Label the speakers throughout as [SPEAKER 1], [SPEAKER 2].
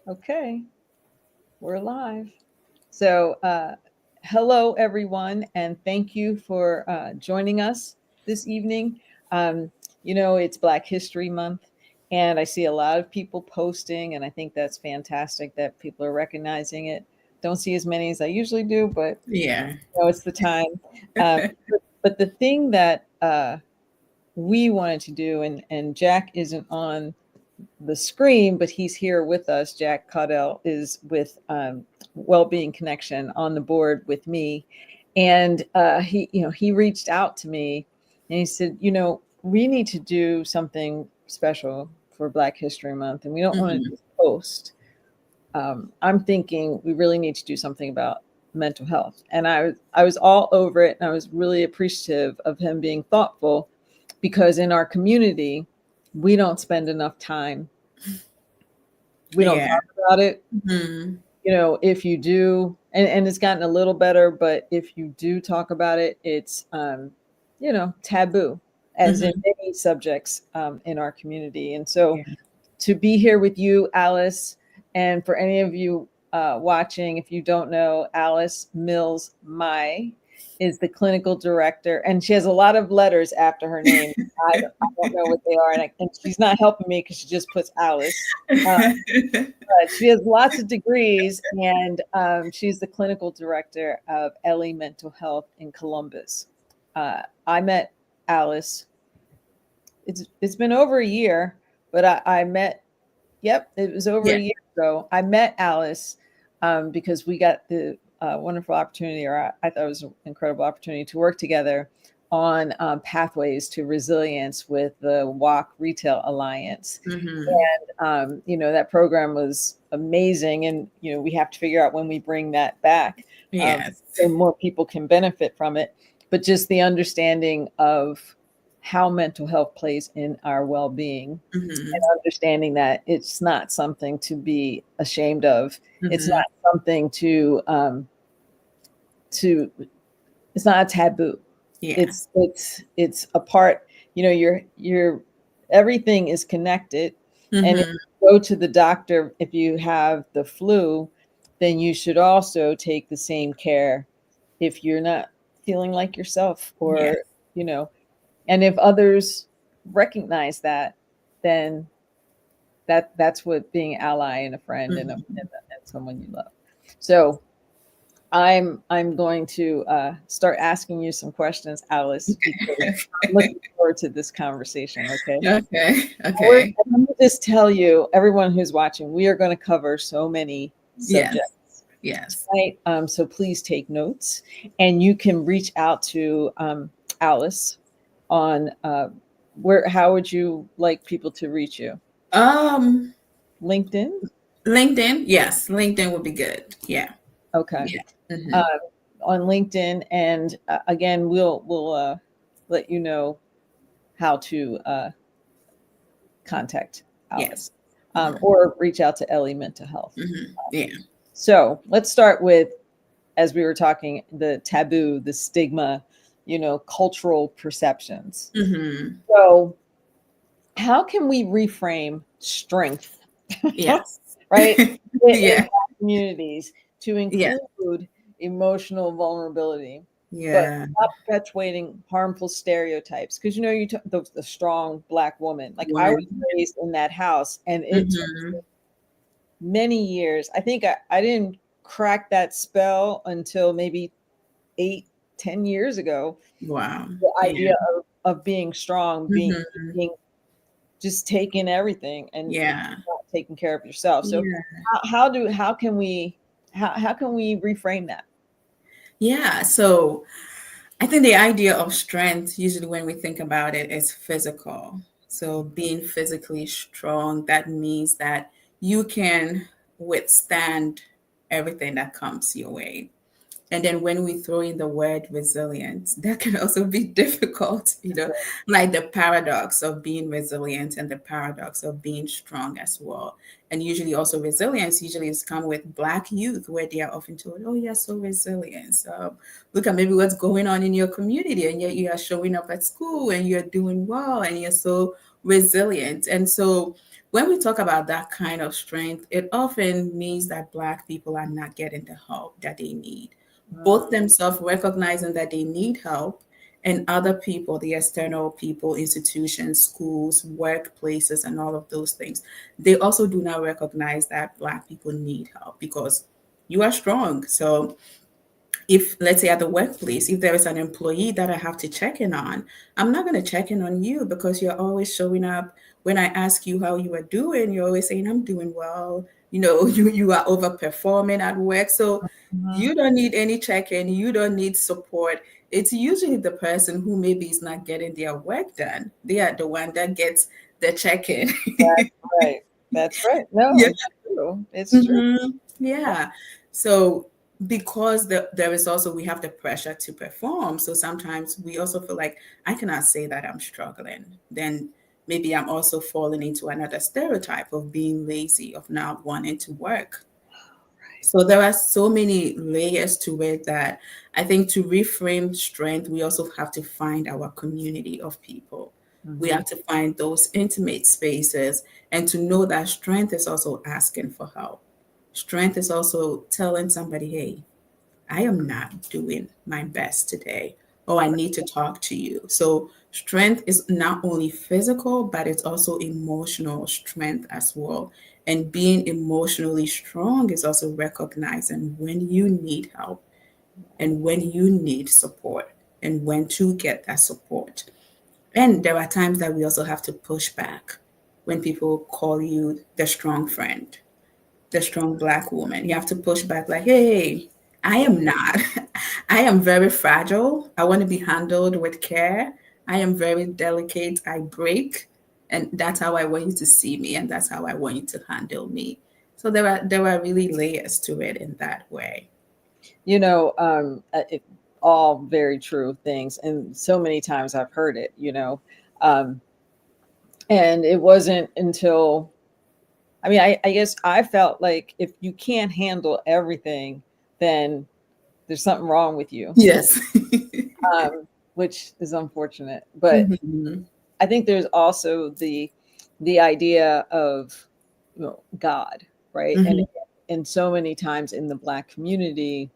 [SPEAKER 1] Okay, we're live. So, hello everyone, and thank you for joining us this evening. Um, it's Black History Month, and I see a lot of people posting, and I think that's fantastic that people are recognizing it. Don't see as many as I usually do, but
[SPEAKER 2] Yeah.
[SPEAKER 1] it's the time. Um, but the thing that we wanted to do, and Jack isn't on the screen, but he's here with us. Jack Caudell is with Wellbeing Connection on the board with me, and he reached out to me, and he said, we need to do something special for Black History Month, and we don't want to
[SPEAKER 2] hmm
[SPEAKER 1] just post. I'm thinking we really need to do something about mental health, and I was all over it, and I was really appreciative of him being thoughtful, because in our community we don't spend enough time, we don't
[SPEAKER 2] Yeah.
[SPEAKER 1] talk about it.
[SPEAKER 2] hmm
[SPEAKER 1] If you do, and it's gotten a little better, but if you do talk about it, it's taboo, as in
[SPEAKER 2] hmm
[SPEAKER 1] many subjects in our community. And so
[SPEAKER 2] Yeah.
[SPEAKER 1] to be here with you, Alice, and for any of you watching, if you don't know, Alice Mills Mai is the clinical director, and she has a lot of letters after her name. I don't know what they are, and she's not helping me because she just puts Alice. But she has lots of degrees, and she's the clinical director of Ellie Mental Health in Columbus. I met Alice. It's been over a year, but I met. Yep, it was over a
[SPEAKER 2] yeah.
[SPEAKER 1] year ago. I met Alice because we got the wonderful opportunity, or I thought it was an incredible opportunity to work together on pathways to resilience with the WAC Retail Alliance.
[SPEAKER 2] hmm
[SPEAKER 1] That program was amazing, and we have to figure out when we bring that back,
[SPEAKER 2] Yes.
[SPEAKER 1] so more people can benefit from it. But just the understanding of how mental health plays in our well-being, and
[SPEAKER 2] hmm
[SPEAKER 1] understanding that it's not something to be ashamed of. It's
[SPEAKER 2] hmm
[SPEAKER 1] not something to it's not a taboo.
[SPEAKER 2] Yeah.
[SPEAKER 1] It's a part. Your everything is connected. And if
[SPEAKER 2] hmm
[SPEAKER 1] you go to the doctor, if you have the flu, then you should also take the same care if you're not feeling like yourself,
[SPEAKER 2] Yeah.
[SPEAKER 1] or you know and if others recognize that, then that's what being ally and a friend, and someone you love. So I'm going to start asking you some questions, Alice, because I'm looking forward to this conversation. Okay.
[SPEAKER 2] Okay.
[SPEAKER 1] We're,
[SPEAKER 2] Okay.
[SPEAKER 1] Let me just tell you, everyone who's watching, we are going to cover so many
[SPEAKER 2] Yes.
[SPEAKER 1] subjects
[SPEAKER 2] Yes.
[SPEAKER 1] tonight. So please take notes, and you can reach out to Alice on where. How would you like people to reach you?
[SPEAKER 2] Um,
[SPEAKER 1] LinkedIn.
[SPEAKER 2] LinkedIn. Yes, LinkedIn would be good. Yeah.
[SPEAKER 1] Okay.
[SPEAKER 2] Yeah.
[SPEAKER 1] uh, on LinkedIn, and again, we'll let you know how to contact
[SPEAKER 2] Yes.
[SPEAKER 1] Alice, or reach out to Ellie Mental Health.
[SPEAKER 2] Yeah.
[SPEAKER 1] So let's start with, as we were talking, the taboo, the stigma, cultural perceptions.
[SPEAKER 2] hmm
[SPEAKER 1] So how can we reframe strength,
[SPEAKER 2] Yes.
[SPEAKER 1] right, in
[SPEAKER 2] yeah.
[SPEAKER 1] Black communities to
[SPEAKER 2] Yeah.
[SPEAKER 1] include emotional vulnerability, but
[SPEAKER 2] Yeah.
[SPEAKER 1] not perpetuating harmful stereotypes? Because the strong Black woman. Like, I was
[SPEAKER 2] Woman.
[SPEAKER 1] raised in that house, and it took
[SPEAKER 2] hmm
[SPEAKER 1] many years. I think I didn't crack that spell until maybe 8, 10 years ago.
[SPEAKER 2] Wow.
[SPEAKER 1] The
[SPEAKER 2] Yeah.
[SPEAKER 1] idea of being strong,
[SPEAKER 2] hmm
[SPEAKER 1] being just taking everything, and
[SPEAKER 2] Yeah.
[SPEAKER 1] not taking care of yourself. So
[SPEAKER 2] Yeah.
[SPEAKER 1] how can we reframe that?
[SPEAKER 2] Yeah. So I think the idea of strength, usually when we think about it, is physical. So being physically strong, that means that you can withstand everything that comes your way. And then when we throw in the word resilience, that can also be difficult, like the paradox of being resilient and the paradox of being strong as well. And usually also resilience usually is come with Black youth, where they are often told, oh, you're so resilient. So look at maybe what's going on in your community, and yet you are showing up at school and you're doing well and you're so resilient. And so when we talk about that kind of strength, it often means that Black people are not getting the help that they need, both themselves recognizing that they need help, and other people, the external people, institutions, schools, workplaces, and all of those things, they also do not recognize that Black people need help because you are strong. So if, let's say, at the workplace, if there is an employee that I have to check in on, I'm not going to check in on you because you're always showing up. When I ask you how you are doing, you're always saying, I'm doing well. You are overperforming at work. So
[SPEAKER 1] Mhm.
[SPEAKER 2] you don't need any check-in, you don't need support. It's usually the person who maybe is not getting their work done. They are the one that gets the check-in.
[SPEAKER 1] That's right. That's right. No,
[SPEAKER 2] Yeah.
[SPEAKER 1] it's true. It's true.
[SPEAKER 2] Yeah. So because there is also, we have the pressure to perform. So sometimes we also feel like I cannot say that I'm struggling. Then maybe I'm also falling into another stereotype of being lazy, of not wanting to work. So there are so many layers to it that I think to reframe strength, we also have to find our community of people. We
[SPEAKER 1] Mhm.
[SPEAKER 2] have to find those intimate spaces and to know that strength is also asking for help. Strength is also telling somebody, hey, I am not doing my best today, or I need to talk to you. So, strength is not only physical, but it's also emotional strength as well. And being emotionally strong is also recognizing when you need help and when you need support and when to get that support. And there are times that we also have to push back when people call you the strong friend, the strong Black woman. You have to push back, like, hey, I am not. I am very fragile. I want to be handled with care. I am very delicate. I break. And that's how I want you to see me. And that's how I want you to handle me. So there are really layers to it in that way.
[SPEAKER 1] All very true things. And so many times I've heard it, um, and it wasn't until, I guess I felt like if you can't handle everything, then there's something wrong with you,
[SPEAKER 2] Yes.
[SPEAKER 1] which is unfortunate. But
[SPEAKER 2] Mhm.
[SPEAKER 1] I think there's also the idea of, God, right? And
[SPEAKER 2] Mhm.
[SPEAKER 1] so many times in the Black community,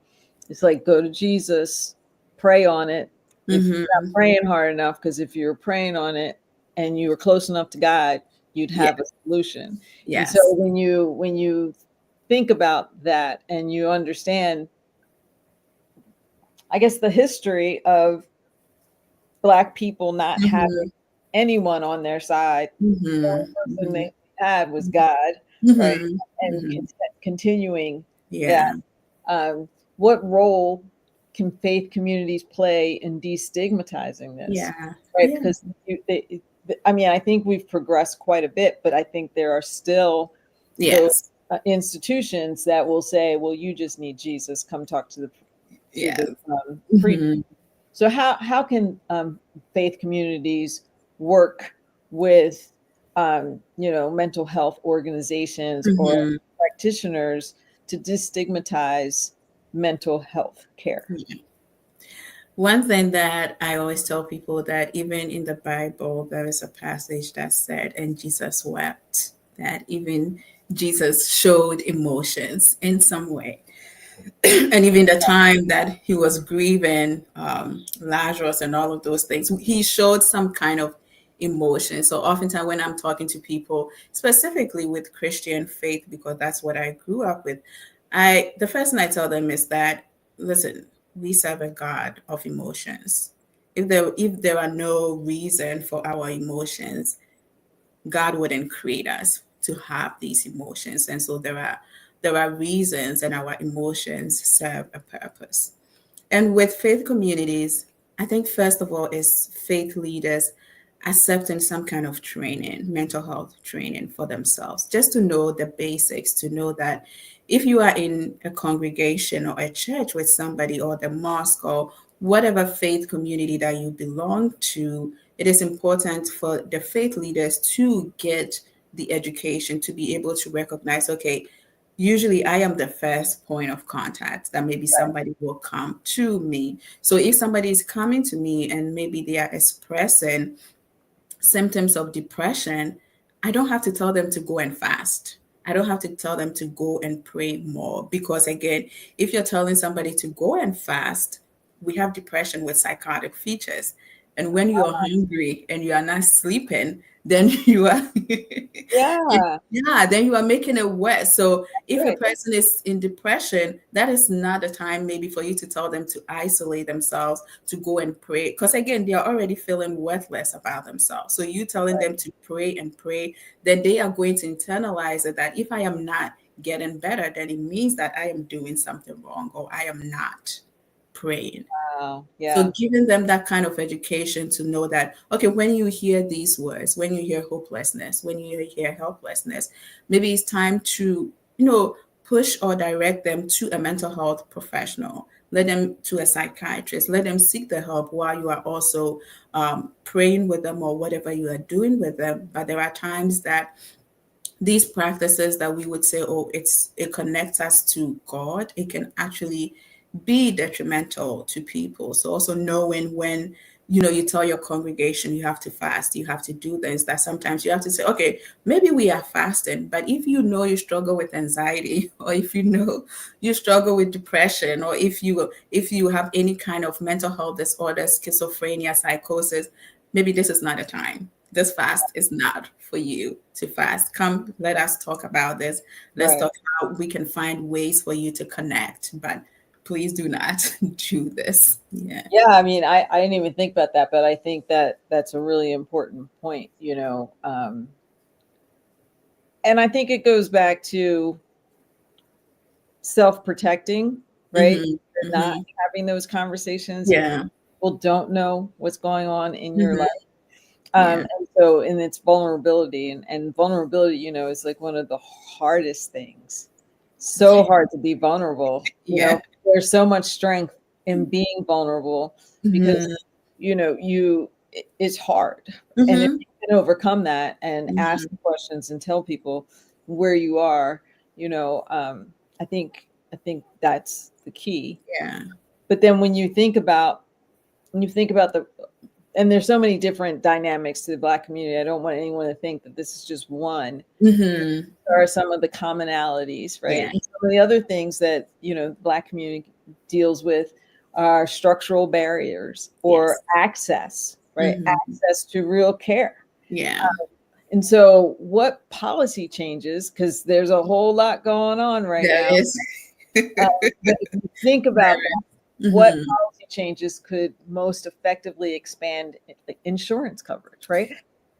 [SPEAKER 1] it's like go to Jesus, pray on it. If you're not
[SPEAKER 2] Mhm.
[SPEAKER 1] praying hard enough, because if you were praying on it and you were close enough to God, you'd
[SPEAKER 2] Yeah.
[SPEAKER 1] have a solution. And so
[SPEAKER 2] Yes.
[SPEAKER 1] when you think about that and you understand, I guess, the history of Black people not having
[SPEAKER 2] Mhm.
[SPEAKER 1] anyone on their side, the only
[SPEAKER 2] Mhm.
[SPEAKER 1] person
[SPEAKER 2] Mhm.
[SPEAKER 1] they had was God, right?
[SPEAKER 2] Mhm.
[SPEAKER 1] And
[SPEAKER 2] Mhm.
[SPEAKER 1] continuing that.
[SPEAKER 2] Yeah.
[SPEAKER 1] What role can faith communities play in destigmatizing this?
[SPEAKER 2] Yeah.
[SPEAKER 1] Right?
[SPEAKER 2] Yeah.
[SPEAKER 1] Because I think we've progressed quite a bit, but I think there are still those
[SPEAKER 2] Yes.
[SPEAKER 1] institutions that will say, "Well, you just need Jesus. Come talk to the
[SPEAKER 2] Yes.
[SPEAKER 1] priest."
[SPEAKER 2] Mhm.
[SPEAKER 1] So how can faith communities work with mental health organizations or
[SPEAKER 2] Mhm.
[SPEAKER 1] practitioners to destigmatize mental health care?
[SPEAKER 2] Yeah. One thing that I always tell people, that even in the Bible, there is a passage that said, and Jesus wept, that even Jesus showed emotions in some way. And even the time that he was grieving Lazarus and all of those things, he showed some kind of emotion. So oftentimes when I'm talking to people, specifically with Christian faith, because that's what I grew up with, the first thing I tell them is that, listen, we serve a God of emotions. If there are no reason for our emotions, God wouldn't create us to have these emotions. And so there are reasons, and our emotions serve a purpose. And with faith communities, I think first of all is faith leaders accepting some kind of training, mental health training for themselves, just to know the basics, to know that if you are in a congregation or a church with somebody, or the mosque, or whatever faith community that you belong to, it is important for the faith leaders to get the education to be able to recognize, okay, usually I am the first point of contact that maybe somebody will come to me. So if somebody is coming to me and maybe they are expressing symptoms of depression, I don't have to tell them to go and fast. I don't have to tell them to go and pray more. Because again, if you're telling somebody to go and fast, we have depression with psychotic features. And when you're hungry and you are not sleeping, then you are
[SPEAKER 1] Yeah,
[SPEAKER 2] yeah, then you are making it worse. So if a
[SPEAKER 1] right.
[SPEAKER 2] person is in depression, that is not the time maybe for you to tell them to isolate themselves, to go and pray. Because again, they are already feeling worthless about themselves. So you telling them to pray and pray, then they are going to internalize it that if I am not getting better, then it means that I am doing something wrong or I am not praying.
[SPEAKER 1] Wow.
[SPEAKER 2] So
[SPEAKER 1] Yeah.
[SPEAKER 2] giving them that kind of education to know that, okay, when you hear these words, when you hear hopelessness, when you hear helplessness, maybe it's time to, push or direct them to a mental health professional. Let them to a psychiatrist. Let them seek the help while you are also praying with them or whatever you are doing with them. But there are times that these practices that we would say, oh, it connects us to God, it can actually be detrimental to people. So also knowing when you tell your congregation you have to fast, you have to do this, that sometimes you have to say, okay, maybe we are fasting, but if you know you struggle with anxiety, or if you know you struggle with depression, or if you have any kind of mental health disorder, schizophrenia, psychosis, maybe this is not a time. This fast is not for you to fast. Come, let us talk about this. Let's
[SPEAKER 1] Right.
[SPEAKER 2] talk how we can find ways for you to connect, but please do not do this. Yeah.
[SPEAKER 1] Yeah, I mean, I didn't even think about that, but I think that that's a really important point, and I think it goes back to self-protecting, right?
[SPEAKER 2] Hmm.
[SPEAKER 1] Not
[SPEAKER 2] Hmm.
[SPEAKER 1] having those conversations if
[SPEAKER 2] Yeah.
[SPEAKER 1] people don't know what's going on in your life.
[SPEAKER 2] Hmm. Yeah.
[SPEAKER 1] And it's vulnerability, and vulnerability, is like one of the hardest things. So hard to be vulnerable.
[SPEAKER 2] Yeah.
[SPEAKER 1] There's so much strength in being vulnerable because,
[SPEAKER 2] Hmm.
[SPEAKER 1] it's hard. And if
[SPEAKER 2] Hmm.
[SPEAKER 1] you can overcome that and ask
[SPEAKER 2] Hmm.
[SPEAKER 1] questions and tell people where you are, I think that's the key.
[SPEAKER 2] Yeah.
[SPEAKER 1] But then when you think about the and there's so many different dynamics to the Black community. I don't want anyone to think that this is just one.
[SPEAKER 2] Hmm.
[SPEAKER 1] There are some of the commonalities, right?
[SPEAKER 2] Yeah.
[SPEAKER 1] And some of the other things that the Black community deals with are structural barriers or
[SPEAKER 2] Yes.
[SPEAKER 1] access, right?
[SPEAKER 2] Hmm.
[SPEAKER 1] Access to real care.
[SPEAKER 2] Yeah.
[SPEAKER 1] And so, what policy changes? Because there's a whole lot going on right
[SPEAKER 2] There
[SPEAKER 1] now.
[SPEAKER 2] is.
[SPEAKER 1] Uh, but if you think
[SPEAKER 2] There
[SPEAKER 1] about that,
[SPEAKER 2] is.
[SPEAKER 1] what
[SPEAKER 2] Hmm.
[SPEAKER 1] policy changes could most effectively expand insurance coverage, right?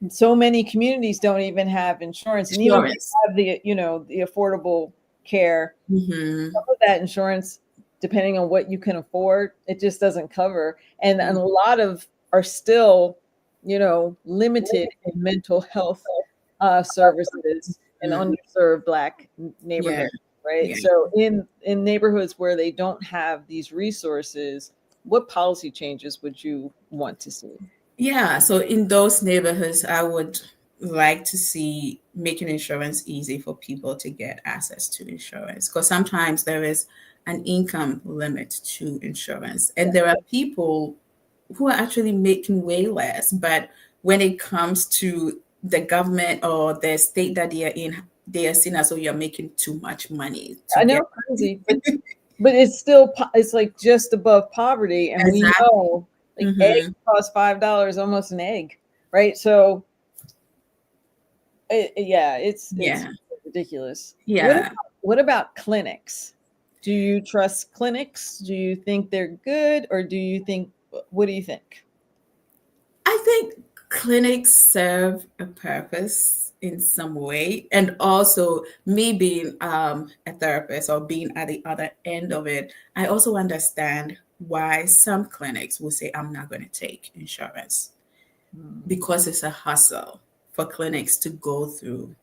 [SPEAKER 1] So many communities don't even have insurance, and even if they
[SPEAKER 2] Insurance.
[SPEAKER 1] have the affordable care, some
[SPEAKER 2] Hmm.
[SPEAKER 1] of that insurance, depending on what you can afford, it just doesn't cover. And a lot of are still limited in mental health services in
[SPEAKER 2] Hmm.
[SPEAKER 1] underserved Black
[SPEAKER 2] Yeah.
[SPEAKER 1] neighborhoods, right?
[SPEAKER 2] Yeah.
[SPEAKER 1] So in neighborhoods where they don't have these resources, what policy changes would you want to see?
[SPEAKER 2] Yeah, so in those neighborhoods, I would like to see making insurance easy for people to get access to insurance because sometimes there is an income limit to insurance,
[SPEAKER 1] Yeah,
[SPEAKER 2] and there are people who are actually making way less. But when it comes to the government or the state that they are in, they are seen as though you're making too much money to
[SPEAKER 1] I
[SPEAKER 2] get.
[SPEAKER 1] know, crazy, but it's still it's like just above poverty, and we
[SPEAKER 2] Exactly.
[SPEAKER 1] know like eggs
[SPEAKER 2] Hmm.
[SPEAKER 1] cost $5, almost an egg, right? So yeah, it's
[SPEAKER 2] Yeah.
[SPEAKER 1] ridiculous.
[SPEAKER 2] Yeah.
[SPEAKER 1] What about clinics? Do you trust clinics? Do you think they're good, or do you think what do you think?
[SPEAKER 2] I think clinics serve a purpose in some way. And also, me being a therapist or being at the other end of it, I also understand why some clinics will say, I'm not going to take insurance
[SPEAKER 1] Hmm.
[SPEAKER 2] because it's a hustle for clinics to go through.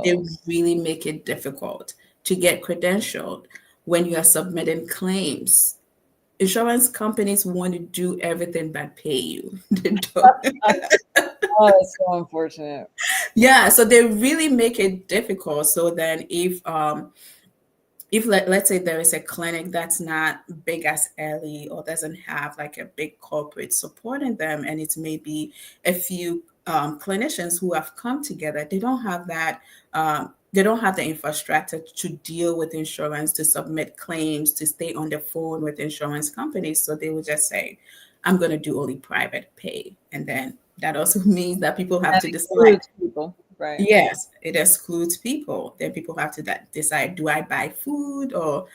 [SPEAKER 2] They
[SPEAKER 1] Oh,
[SPEAKER 2] really make it difficult to get credentialed when you are submitting claims. Insurance companies want to do everything but pay you. They don't.
[SPEAKER 1] oh, that's so unfortunate.
[SPEAKER 2] Yeah, so they really make it difficult. So then if let's say there is a clinic that's not big as Ellie or doesn't have like a big corporate supporting them and it's maybe a few clinicians who have come together, they don't have that. They don't have the infrastructure to deal with insurance, to submit claims, to stay on the phone with insurance companies. So they would just say, I'm going to do only private pay. And then that also means that people have
[SPEAKER 1] That
[SPEAKER 2] to decide.
[SPEAKER 1] includes people, right?
[SPEAKER 2] Yes, it excludes people. Then people have to decide, do I buy food or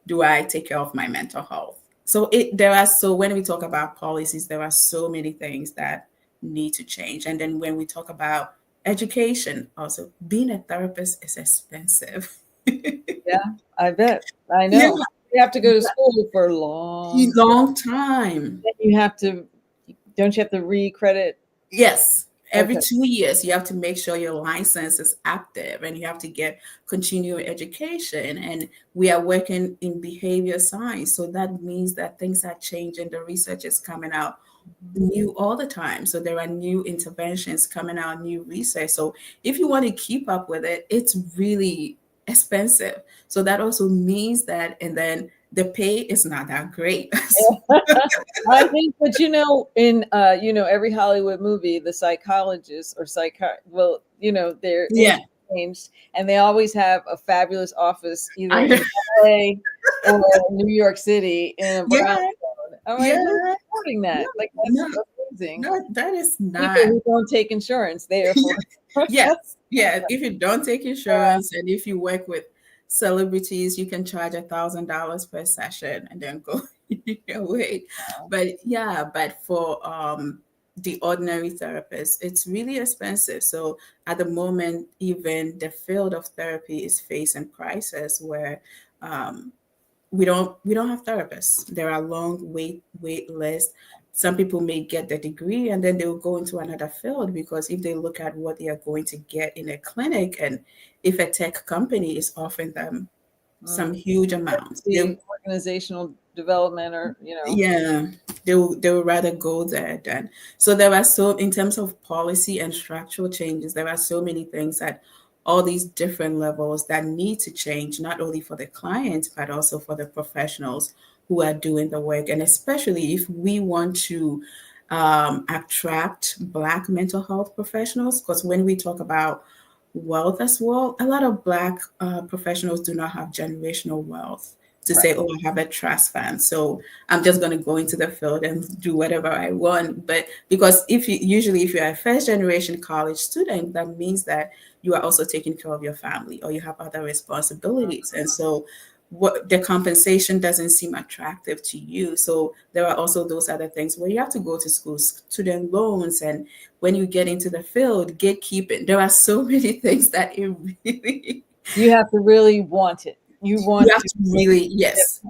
[SPEAKER 2] do I take care of my mental health? So when we talk about policies, there are so many things that need to change. And then when we talk about education, also being a therapist is expensive.
[SPEAKER 1] Yeah, I bet. I
[SPEAKER 2] Yeah,
[SPEAKER 1] know. You have to go to school for a long
[SPEAKER 2] long time.
[SPEAKER 1] then you have to, don't you have to re-credit?
[SPEAKER 2] Yes. Every
[SPEAKER 1] Okay.
[SPEAKER 2] 2 years, you have to make sure your license is active and you have to get continuing education. And we are working in behavior science. So that means that things are changing. The research is coming out new all the time. So there are new interventions coming out, new research. So if you want to keep up with it, it's really expensive. So that also means that, and then the pay is not that great.
[SPEAKER 1] I think, but in every Hollywood movie, the psychologist or well, they're
[SPEAKER 2] Yeah.
[SPEAKER 1] changed, and they always have a fabulous office either in
[SPEAKER 2] I,
[SPEAKER 1] LA or New York City in a brownstone.
[SPEAKER 2] yeah.
[SPEAKER 1] I'm like, who's
[SPEAKER 2] Yeah.
[SPEAKER 1] supporting
[SPEAKER 2] No,
[SPEAKER 1] that? Like, that's
[SPEAKER 2] no,
[SPEAKER 1] amazing.
[SPEAKER 2] no, that is
[SPEAKER 1] People
[SPEAKER 2] not.
[SPEAKER 1] who don't take insurance, therefore.
[SPEAKER 2] Yes, yeah. If you don't take insurance and if you work with celebrities, you can charge $1,000 per session and then go away. But yeah, but for the ordinary therapist, it's really expensive. So at the moment, even the field of therapy is facing crisis where um, we don't have therapists. There are long wait lists. Some people may get the degree and then they will go into another field because if they look at what they are going to get in a clinic, and if a tech company is offering them some huge amounts,
[SPEAKER 1] The organizational development, or
[SPEAKER 2] yeah, they will rather go there then. So there are so in terms of policy and structural changes, there are so many things at all these different levels that need to change, not only for the client, but also for the professionals who are doing the work. And especially if we want to attract Black mental health professionals, because when we talk about wealth as well, a lot of Black professionals do not have generational wealth to say, oh, I have a trust fund, so I'm just going to go into the field and do whatever I want. But because if you're a first generation college student, that means that you are also taking care of your family or you have other responsibilities. And so what the compensation doesn't seem attractive to you. So there are also those other things where you have to go to school, student loans, and when you get into the field, gatekeeping. There are so many things that it really
[SPEAKER 1] you have to really want it. You want
[SPEAKER 2] you have
[SPEAKER 1] to
[SPEAKER 2] to really, yes,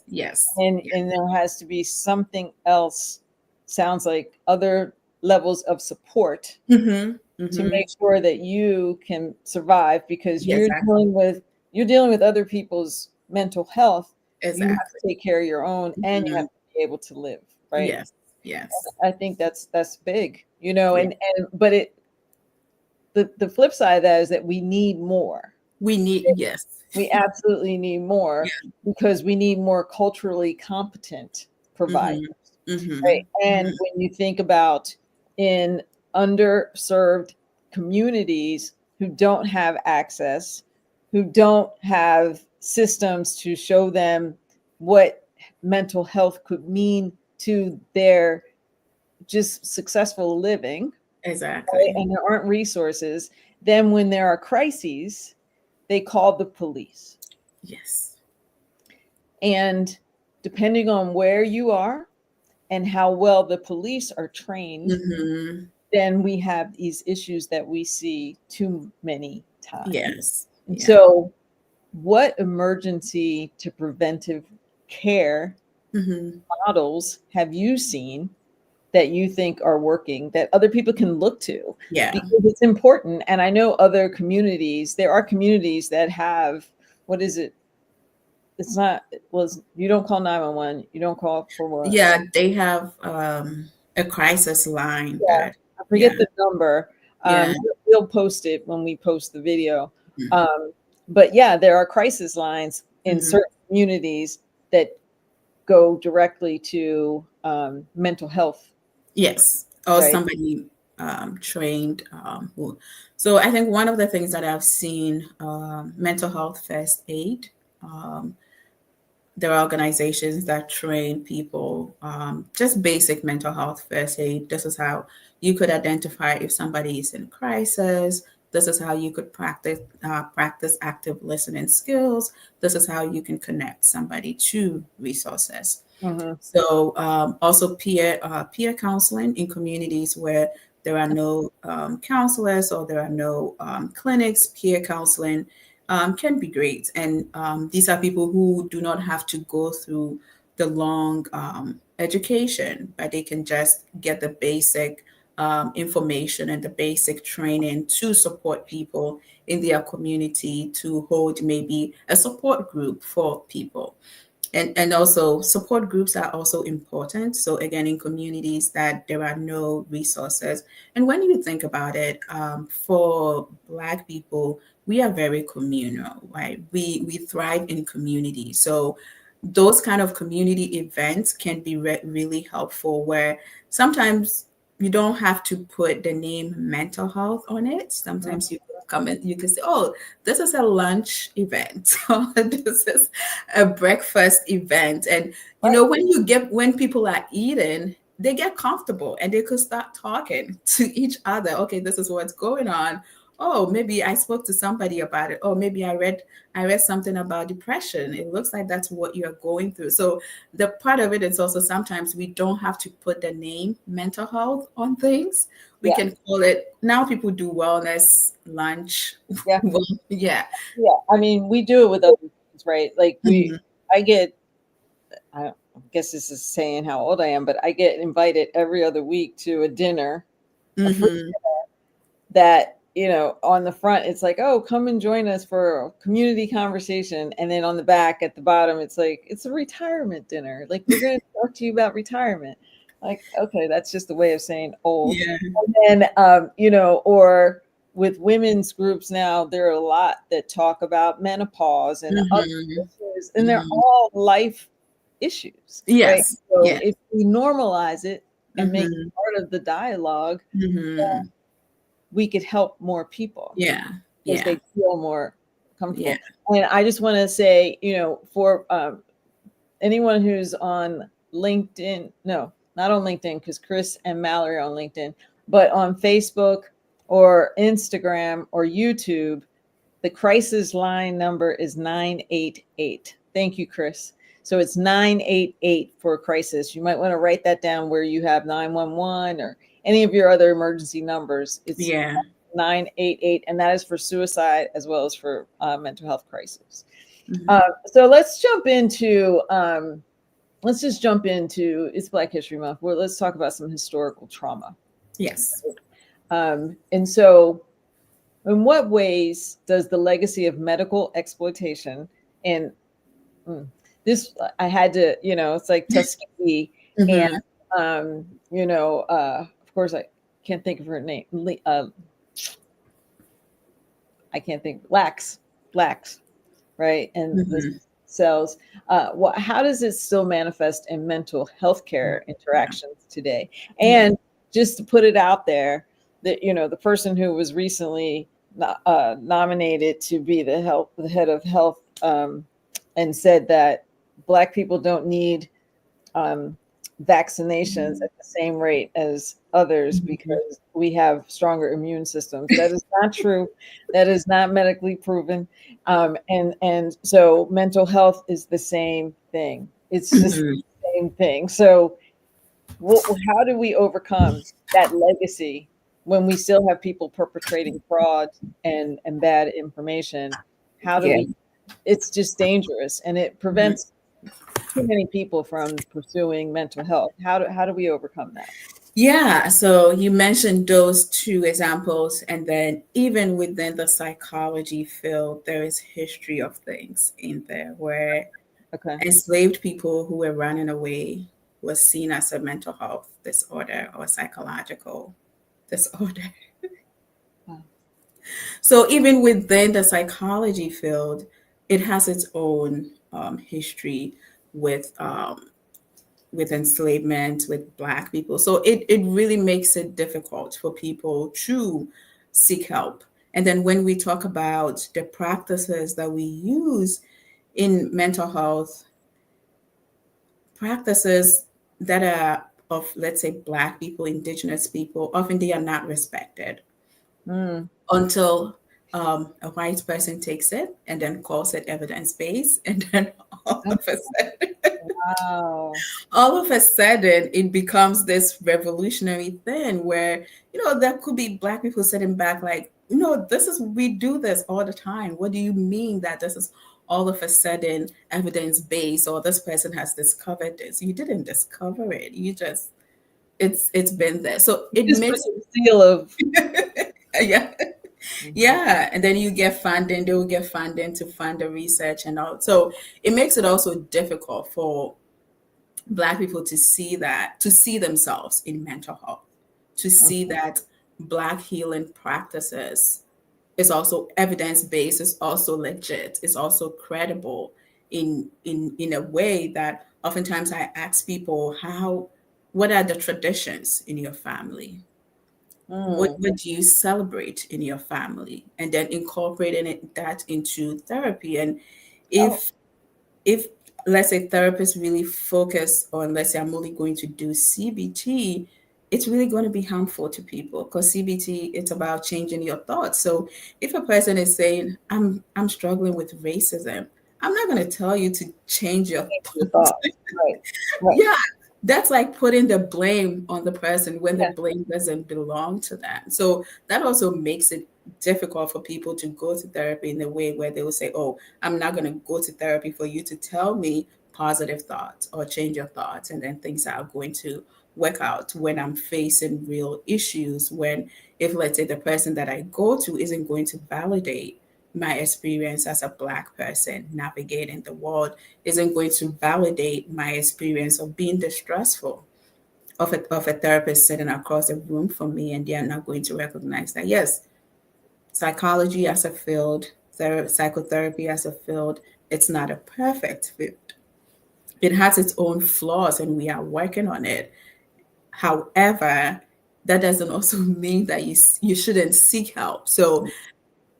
[SPEAKER 2] yes.
[SPEAKER 1] and there has to be something else. Sounds like other levels of support
[SPEAKER 2] Mm-hmm,
[SPEAKER 1] to
[SPEAKER 2] mm-hmm.
[SPEAKER 1] make sure that you can survive, because
[SPEAKER 2] Exactly.
[SPEAKER 1] you're dealing with other people's mental health. You have
[SPEAKER 2] Exactly.
[SPEAKER 1] to take care of your own, and you
[SPEAKER 2] Mhm.
[SPEAKER 1] have to be able to live, right?
[SPEAKER 2] Yes. Yes.
[SPEAKER 1] I think that's big,
[SPEAKER 2] Yeah.
[SPEAKER 1] and but the flip side of that is that we need more.
[SPEAKER 2] We need, yes.
[SPEAKER 1] We absolutely need more,
[SPEAKER 2] Yeah.
[SPEAKER 1] because we need more culturally competent providers,
[SPEAKER 2] Mm-hmm. Mm-hmm.
[SPEAKER 1] right? And when you think about in underserved communities who don't have access, who don't have systems to show them what mental health could mean to their just successful living, right?
[SPEAKER 2] Exactly.
[SPEAKER 1] And there aren't resources, then when there are crises, they call the police.
[SPEAKER 2] Yes.
[SPEAKER 1] And depending on where you are and how well the police are trained,
[SPEAKER 2] Mm-hmm.
[SPEAKER 1] then we have these issues that we see too many times.
[SPEAKER 2] Yes.
[SPEAKER 1] And
[SPEAKER 2] Yeah.
[SPEAKER 1] so, what emergency to preventive care
[SPEAKER 2] Mm-hmm.
[SPEAKER 1] models have you seen that you think are working, that other people can look to?
[SPEAKER 2] Yeah.
[SPEAKER 1] Because it's important. And I know there are communities that have, what is it? It's not, you don't call 911, you don't call for what?
[SPEAKER 2] Yeah. They have a crisis line
[SPEAKER 1] Yeah,
[SPEAKER 2] that,
[SPEAKER 1] I
[SPEAKER 2] yeah.
[SPEAKER 1] forget the number.
[SPEAKER 2] Yeah.
[SPEAKER 1] We'll post it when we post the video.
[SPEAKER 2] Mm-hmm.
[SPEAKER 1] But yeah, there are crisis lines in
[SPEAKER 2] Mm-hmm.
[SPEAKER 1] certain communities that go directly to mental health.
[SPEAKER 2] Yes. Or
[SPEAKER 1] Right.
[SPEAKER 2] somebody trained. So I think one of the things that I've seen, mental health first aid. Um, there are organizations that train people, just basic mental health first aid. This is how you could identify if somebody is in crisis. This is how you could practice active listening skills. This is how you can connect somebody to resources.
[SPEAKER 1] Mm-hmm.
[SPEAKER 2] So also peer counseling in communities where there are no counselors or there are no clinics. Peer counseling can be great, and these are people who do not have to go through the long education, but they can just get the basic information and the basic training to support people in their community, to hold maybe a support group for people. And also support groups are also important. So again, in communities that there are no resources, and when you think about it, for Black people, we are very communal, right? We thrive in community. So those kind of community events can be really helpful, where sometimes you don't have to put the name mental health on it. Sometimes you come and you can say, oh, this is a lunch event, or this is a breakfast event. And you know, when people are eating, they get comfortable and they could start talking to each other. Okay, this is what's going on. Oh, maybe I spoke to somebody about it. Oh, maybe I read something about depression. It looks like that's what you're going through. So the part of it is also sometimes we don't have to put the name mental health on things. We can call it, now people do wellness lunch.
[SPEAKER 1] Yeah.
[SPEAKER 2] Yeah.
[SPEAKER 1] Yeah. I mean, we do it with other things, right? Like I guess this is saying how old I am, but I get invited every other week to a dinner, a free dinner that, on the front, it's like, oh, come and join us for a community conversation. And then on the back at the bottom, it's like, it's a retirement dinner. Like, we're going to talk to you about retirement. Like, okay, that's just a way of saying old.
[SPEAKER 2] Yeah.
[SPEAKER 1] And then, or with women's groups now, there are a lot that talk about menopause and other issues, and they're all life issues.
[SPEAKER 2] Yes.
[SPEAKER 1] Right? So if we normalize it and make it part of the dialogue, we could help more people.
[SPEAKER 2] Yeah.
[SPEAKER 1] Because they feel more comfortable.
[SPEAKER 2] Yeah.
[SPEAKER 1] And I just want to say, for anyone who's on LinkedIn, no, not on LinkedIn, because Chris and Mallory are on LinkedIn, but on Facebook or Instagram or YouTube, the crisis line number is 988. Thank you, Chris. So it's 988 for a crisis. You might want to write that down where you have 911 or any of your other emergency numbers. It's 988, and that is for suicide as well as for mental health crisis. So let's jump into it's Black History Month. Well, let's talk about some historical trauma.
[SPEAKER 2] Yes.
[SPEAKER 1] And so, in what ways does the legacy of medical exploitation and this, I had to, it's like Tuskegee and, of course, I can't think of her name. I can't think. Lax, right? And the cells. How does it still manifest in mental health care interactions today? And just to put it out there, that the person who was recently nominated to be the head of health, and said that Black people don't need vaccinations at the same rate as others because we have stronger immune systems. That is not true. That is not medically proven. And so mental health is the same thing. It's the same thing. So how do we overcome that legacy when we still have people perpetrating fraud and bad information? How do we? It's just dangerous, and it prevents too many people from pursuing mental health. How do we overcome that?
[SPEAKER 2] Yeah, so you mentioned those two examples, and then even within the psychology field, there is history of things in there where enslaved people who were running away was seen as a mental health disorder or psychological disorder.
[SPEAKER 1] Wow.
[SPEAKER 2] So even within the psychology field, it has its own history with with enslavement with Black people. So it really makes it difficult for people to seek help. And then when we talk about the practices that we use in mental health, practices that are of, let's say, Black people, Indigenous people, often they are not respected
[SPEAKER 1] Mm.
[SPEAKER 2] until a white person takes it and then calls it evidence-based. And then all of a sudden,
[SPEAKER 1] Wow.
[SPEAKER 2] all of a sudden it becomes this revolutionary thing where, there could be Black people sitting back like, we do this all the time. What do you mean that this is all of a sudden evidence-based, or this person has discovered this? You didn't discover it. You just, it's been there. So it
[SPEAKER 1] Just put
[SPEAKER 2] makes
[SPEAKER 1] the seal of.
[SPEAKER 2] yeah.
[SPEAKER 1] Mhm.
[SPEAKER 2] Yeah, and then you get funding, they will get funding to fund the research and all. So it makes it also difficult for Black people to see themselves in mental health, to see that Black healing practices is also evidence-based, is also legit, is also credible in a way that oftentimes I ask people, what are the traditions in your family? What
[SPEAKER 1] Mm.
[SPEAKER 2] would you celebrate in your family? And then incorporating that into therapy. And
[SPEAKER 1] Oh,
[SPEAKER 2] if let's say therapists really focus on, let's say I'm only going to do CBT, it's really going to be harmful to people, because CBT, it's about changing your thoughts. So if a person is saying, I'm struggling with racism, I'm not going to tell you to change your
[SPEAKER 1] the
[SPEAKER 2] thoughts.
[SPEAKER 1] thought. Right. Right.
[SPEAKER 2] Yeah, that's like putting the blame on the person when the
[SPEAKER 1] Yeah.
[SPEAKER 2] blame doesn't belong to them. So that also makes it difficult for people to go to therapy in a way where they will say, oh, I'm not going to go to therapy for you to tell me positive thoughts or change your thoughts, and then things are going to work out when I'm facing real issues. When, if let's say the person that I go to isn't going to validate my experience as a Black person navigating the world, isn't going to validate my experience of being distrustful of a therapist sitting across a room from me, and they are not going to recognize that, yes, psychology as a field, psychotherapy as a field, it's not a perfect field. It has its own flaws, and we are working on it. However, that doesn't also mean that you shouldn't seek help. So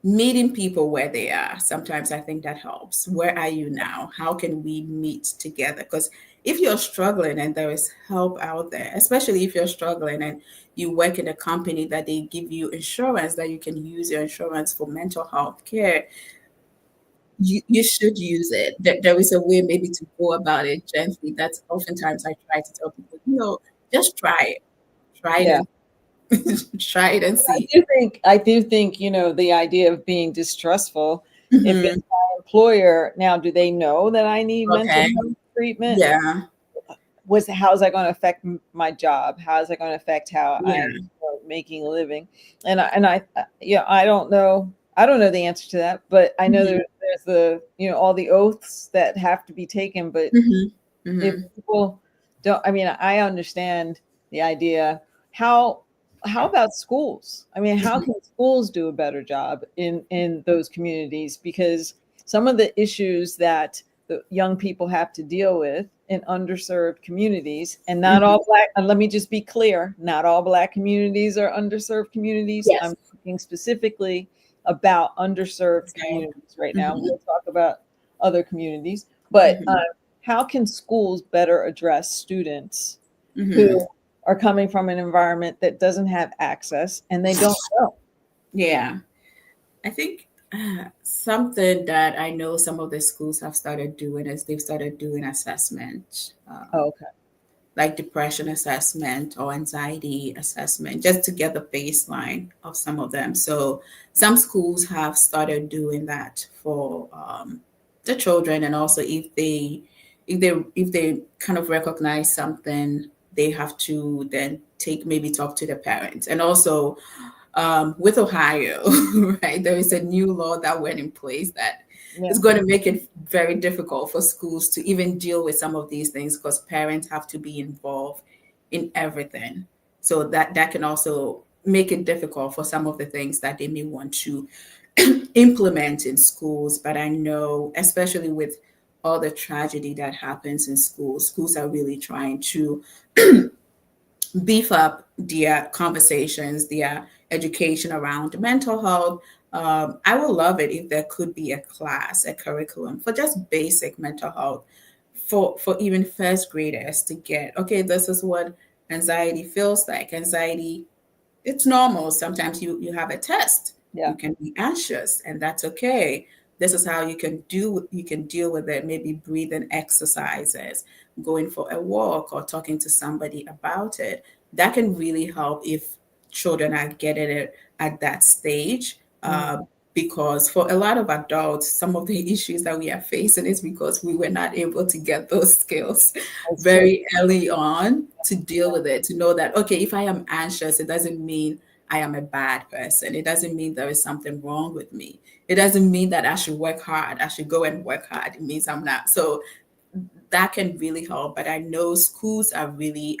[SPEAKER 2] meeting people where they are, sometimes I think that helps. Where are you now? How can we meet together? Because if you're struggling and there is help out there, especially if you're struggling and you work in a company that they give you insurance, that you can use your insurance for mental health care, you should use it. There is a way maybe to go about it gently. That's oftentimes I try to tell people, just try it. Try it
[SPEAKER 1] Yeah.
[SPEAKER 2] and try it and see.
[SPEAKER 1] I do think, the idea of being distrustful, if it's
[SPEAKER 2] Mhm.
[SPEAKER 1] my employer, now do they know that I need mental
[SPEAKER 2] Okay.
[SPEAKER 1] health treatment?
[SPEAKER 2] Yeah.
[SPEAKER 1] How's that going to affect my job? How is that going to affect how I'm
[SPEAKER 2] Yeah.
[SPEAKER 1] making a living? I don't know. I don't know the answer to that, but I know
[SPEAKER 2] Mhm.
[SPEAKER 1] there's all the oaths that have to be taken. But
[SPEAKER 2] Mhm.
[SPEAKER 1] if
[SPEAKER 2] Mhm.
[SPEAKER 1] people don't, I mean, I understand the idea. How how about schools? I mean, how
[SPEAKER 2] Mhm.
[SPEAKER 1] can schools do a better job in those communities? Because some of the issues that the young people have to deal with in underserved communities, and not
[SPEAKER 2] Mhm.
[SPEAKER 1] all Black, and let me just be clear, not all Black communities are underserved communities.
[SPEAKER 2] Yes.
[SPEAKER 1] I'm talking specifically about underserved
[SPEAKER 2] Okay.
[SPEAKER 1] communities right now.
[SPEAKER 2] Mhm.
[SPEAKER 1] We'll talk about other communities, but
[SPEAKER 2] Mhm.
[SPEAKER 1] how can schools better address students
[SPEAKER 2] Mhm.
[SPEAKER 1] who are coming from an environment that doesn't have access and they don't know?
[SPEAKER 2] Yeah. I think something that I know some of the schools have started doing is they've started doing assessment,
[SPEAKER 1] Oh, okay.
[SPEAKER 2] like depression assessment or anxiety assessment, just to get the baseline of some of them. So some schools have started doing that for the children, and also if they kind of recognize something, they have to then maybe talk to the parents. And also with Ohio, right, there is a new law that went in place that
[SPEAKER 1] Yeah.
[SPEAKER 2] is going to make it very difficult for schools to even deal with some of these things, because parents have to be involved in everything. So that can also make it difficult for some of the things that they may want to implement in schools. But I know, especially with all the tragedy that happens in schools. Schools are really trying to beef up their conversations, their education around mental health. I would love it if there could be a class, a curriculum for just basic mental health for even first graders to get, okay, this is what anxiety feels like. Anxiety, it's normal. Sometimes you have a test.
[SPEAKER 1] Yeah.
[SPEAKER 2] You can be anxious, and that's okay. This is how you can deal with it. Maybe breathing exercises, going for a walk, or talking to somebody about it. That can really help if children are getting it at that stage. Because for a lot of adults, some of the issues that we are facing is because we were not able to get those skills
[SPEAKER 1] That's true.
[SPEAKER 2] very early on to deal with it, to know that, okay, if I am anxious, it doesn't mean I am a bad person. It doesn't mean there is something wrong with me. It doesn't mean that I should work hard. I should go and work hard. It means I'm not. So that can really help. But I know schools are really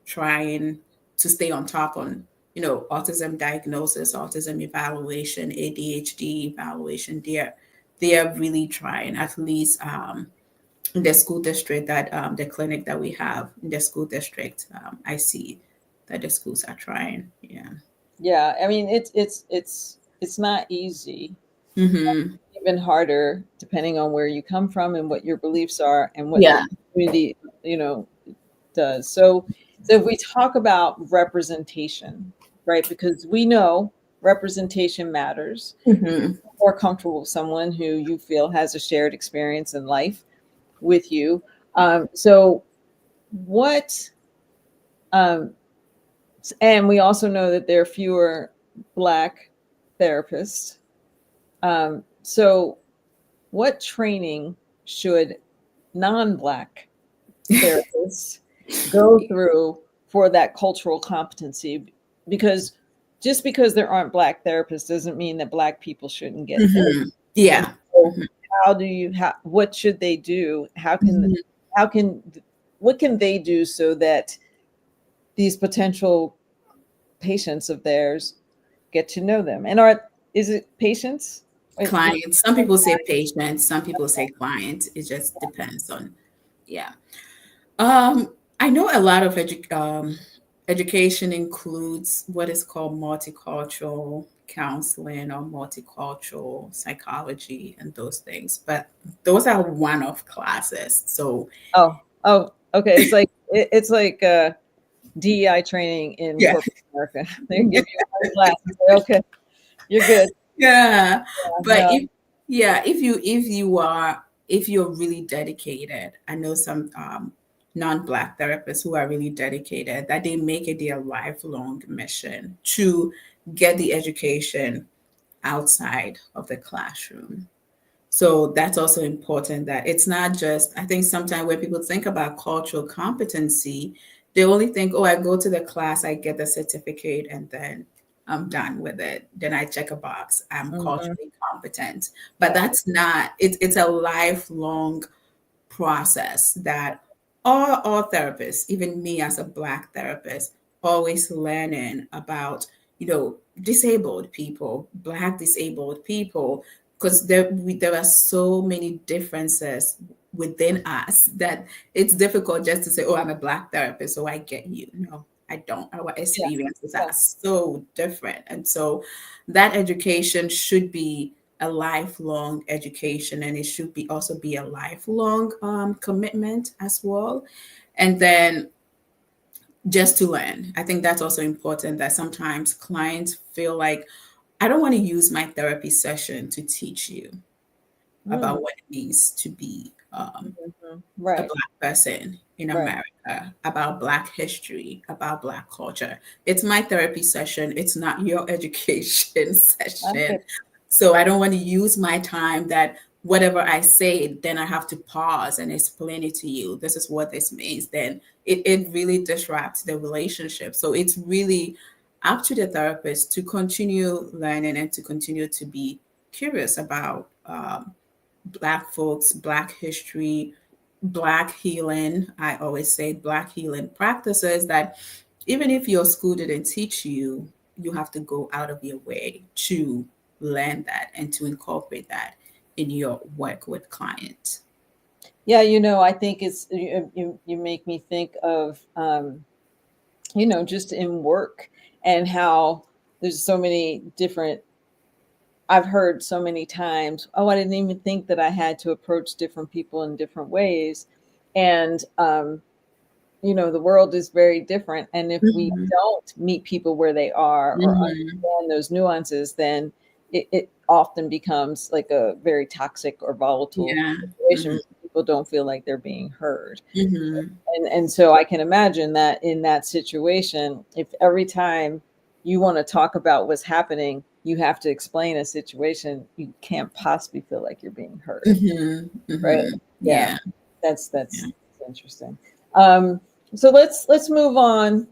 [SPEAKER 2] trying to stay on top on, autism diagnosis, autism evaluation, ADHD evaluation. They are really trying, at least in the school district that the clinic that we have in the school district. I see that the schools are trying. Yeah.
[SPEAKER 1] Yeah. I mean, it's not easy.
[SPEAKER 2] Mm-hmm.
[SPEAKER 1] Even harder depending on where you come from and what your beliefs are and what
[SPEAKER 2] Yeah.
[SPEAKER 1] the community, does. So if we talk about representation, right? Because we know representation matters.
[SPEAKER 2] Mm-hmm.
[SPEAKER 1] More comfortable with someone who you feel has a shared experience in life with you. So what and we also know that there are fewer Black therapists. So what training should non-Black therapists go through for that cultural competency? Because just because there aren't Black therapists doesn't mean that Black people shouldn't get therapy.
[SPEAKER 2] Mm-hmm. Yeah.
[SPEAKER 1] So what should they do? What can they do so that these potential patients of theirs get to know them? And is it patients?
[SPEAKER 2] Clients. Some people say patient, some people say client. It just depends on, yeah. I know a lot of education includes what is called multicultural counseling or multicultural psychology and those things, but those are one-off classes. So
[SPEAKER 1] Okay. It's like DEI training in
[SPEAKER 2] yeah,
[SPEAKER 1] corporate America. They give you one class and say, okay, you're good.
[SPEAKER 2] yeah. But
[SPEAKER 1] No.
[SPEAKER 2] if you're really dedicated, I know some non-Black therapists who are really dedicated, that they make it their lifelong mission to get the education outside of the classroom. So that's also important, that it's not just, I think sometimes when people think about cultural competency, they only think, oh, I go to the class, I get the certificate, and then I'm done with it. Then I check a box, I'm
[SPEAKER 1] Mhm.
[SPEAKER 2] culturally competent. But
[SPEAKER 1] Yeah.
[SPEAKER 2] that's not, it's a lifelong process that all therapists, even me as a Black therapist, always learning about, disabled people, Black disabled people, because there are so many differences within us that it's difficult just to say, oh, I'm a Black therapist, so I get you. No, I don't. Our
[SPEAKER 1] Yeah.
[SPEAKER 2] experiences
[SPEAKER 1] Yeah.
[SPEAKER 2] are so different. And so that education should be a lifelong education, and it should be also be a lifelong commitment as well. And then just to learn, I think that's also important, that sometimes clients feel like, I don't want to use my therapy session to teach you
[SPEAKER 1] Mm.
[SPEAKER 2] about what it means to be
[SPEAKER 1] Mhm.
[SPEAKER 2] a
[SPEAKER 1] Right.
[SPEAKER 2] Black person in
[SPEAKER 1] Right.
[SPEAKER 2] America, about Black history, about Black culture. It's my therapy session, it's not your education
[SPEAKER 1] I
[SPEAKER 2] session.
[SPEAKER 1] get
[SPEAKER 2] So I don't want to use my time that whatever I say, then I have to pause and explain it to you. This is what this means. Then it really disrupts the relationship. So it's really up to the therapist to continue learning and to continue to be curious about Black folks, Black history, Black healing. I always say Black healing practices that even if your school didn't teach you, you have to go out of your way to learn that and to incorporate that in your work with clients.
[SPEAKER 1] Yeah, I think it's you make me think of just in work and how there's so many different. I've heard so many times, oh, I didn't even think that I had to approach different people in different ways. And the world is very different. And if we
[SPEAKER 2] Mhm.
[SPEAKER 1] don't meet people where they are or
[SPEAKER 2] Mhm.
[SPEAKER 1] understand those nuances, then it often becomes like a very toxic or volatile
[SPEAKER 2] Yeah.
[SPEAKER 1] situation.
[SPEAKER 2] Mhm.
[SPEAKER 1] Where people don't feel like they're being heard.
[SPEAKER 2] Mhm.
[SPEAKER 1] And so I can imagine that in that situation, if every time you want to talk about what's happening, you have to explain a situation, you can't possibly feel like you're being heard.
[SPEAKER 2] Mhm.
[SPEAKER 1] Right.
[SPEAKER 2] Mhm.
[SPEAKER 1] Yeah.
[SPEAKER 2] Yeah.
[SPEAKER 1] That's
[SPEAKER 2] Yeah.
[SPEAKER 1] interesting. Um, so let's move on.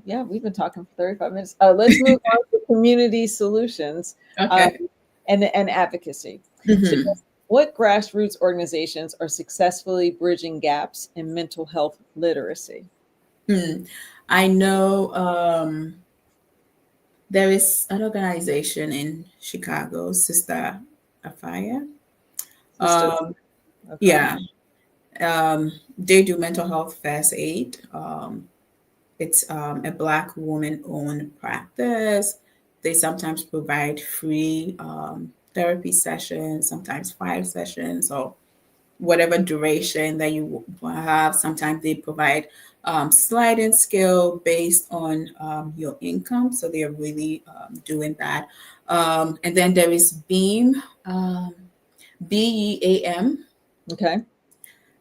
[SPEAKER 1] Yeah, we've been talking for 35 minutes. Let's move on to community solutions um,
[SPEAKER 2] Okay.
[SPEAKER 1] and advocacy. So,
[SPEAKER 2] Mhm.
[SPEAKER 1] what grassroots organizations are successfully bridging gaps in mental health literacy?
[SPEAKER 2] Hmm. I know there is an organization in Chicago, Sister Afaya.
[SPEAKER 1] Sister,
[SPEAKER 2] Um,
[SPEAKER 1] okay,
[SPEAKER 2] yeah, they do mental health first aid. It's a Black woman-owned practice. They sometimes provide free therapy sessions, sometimes 5 sessions, or whatever duration that you have. Sometimes they provide sliding scale based on your income. So they are really doing that. And then there is Beam, BEAM.
[SPEAKER 1] okay,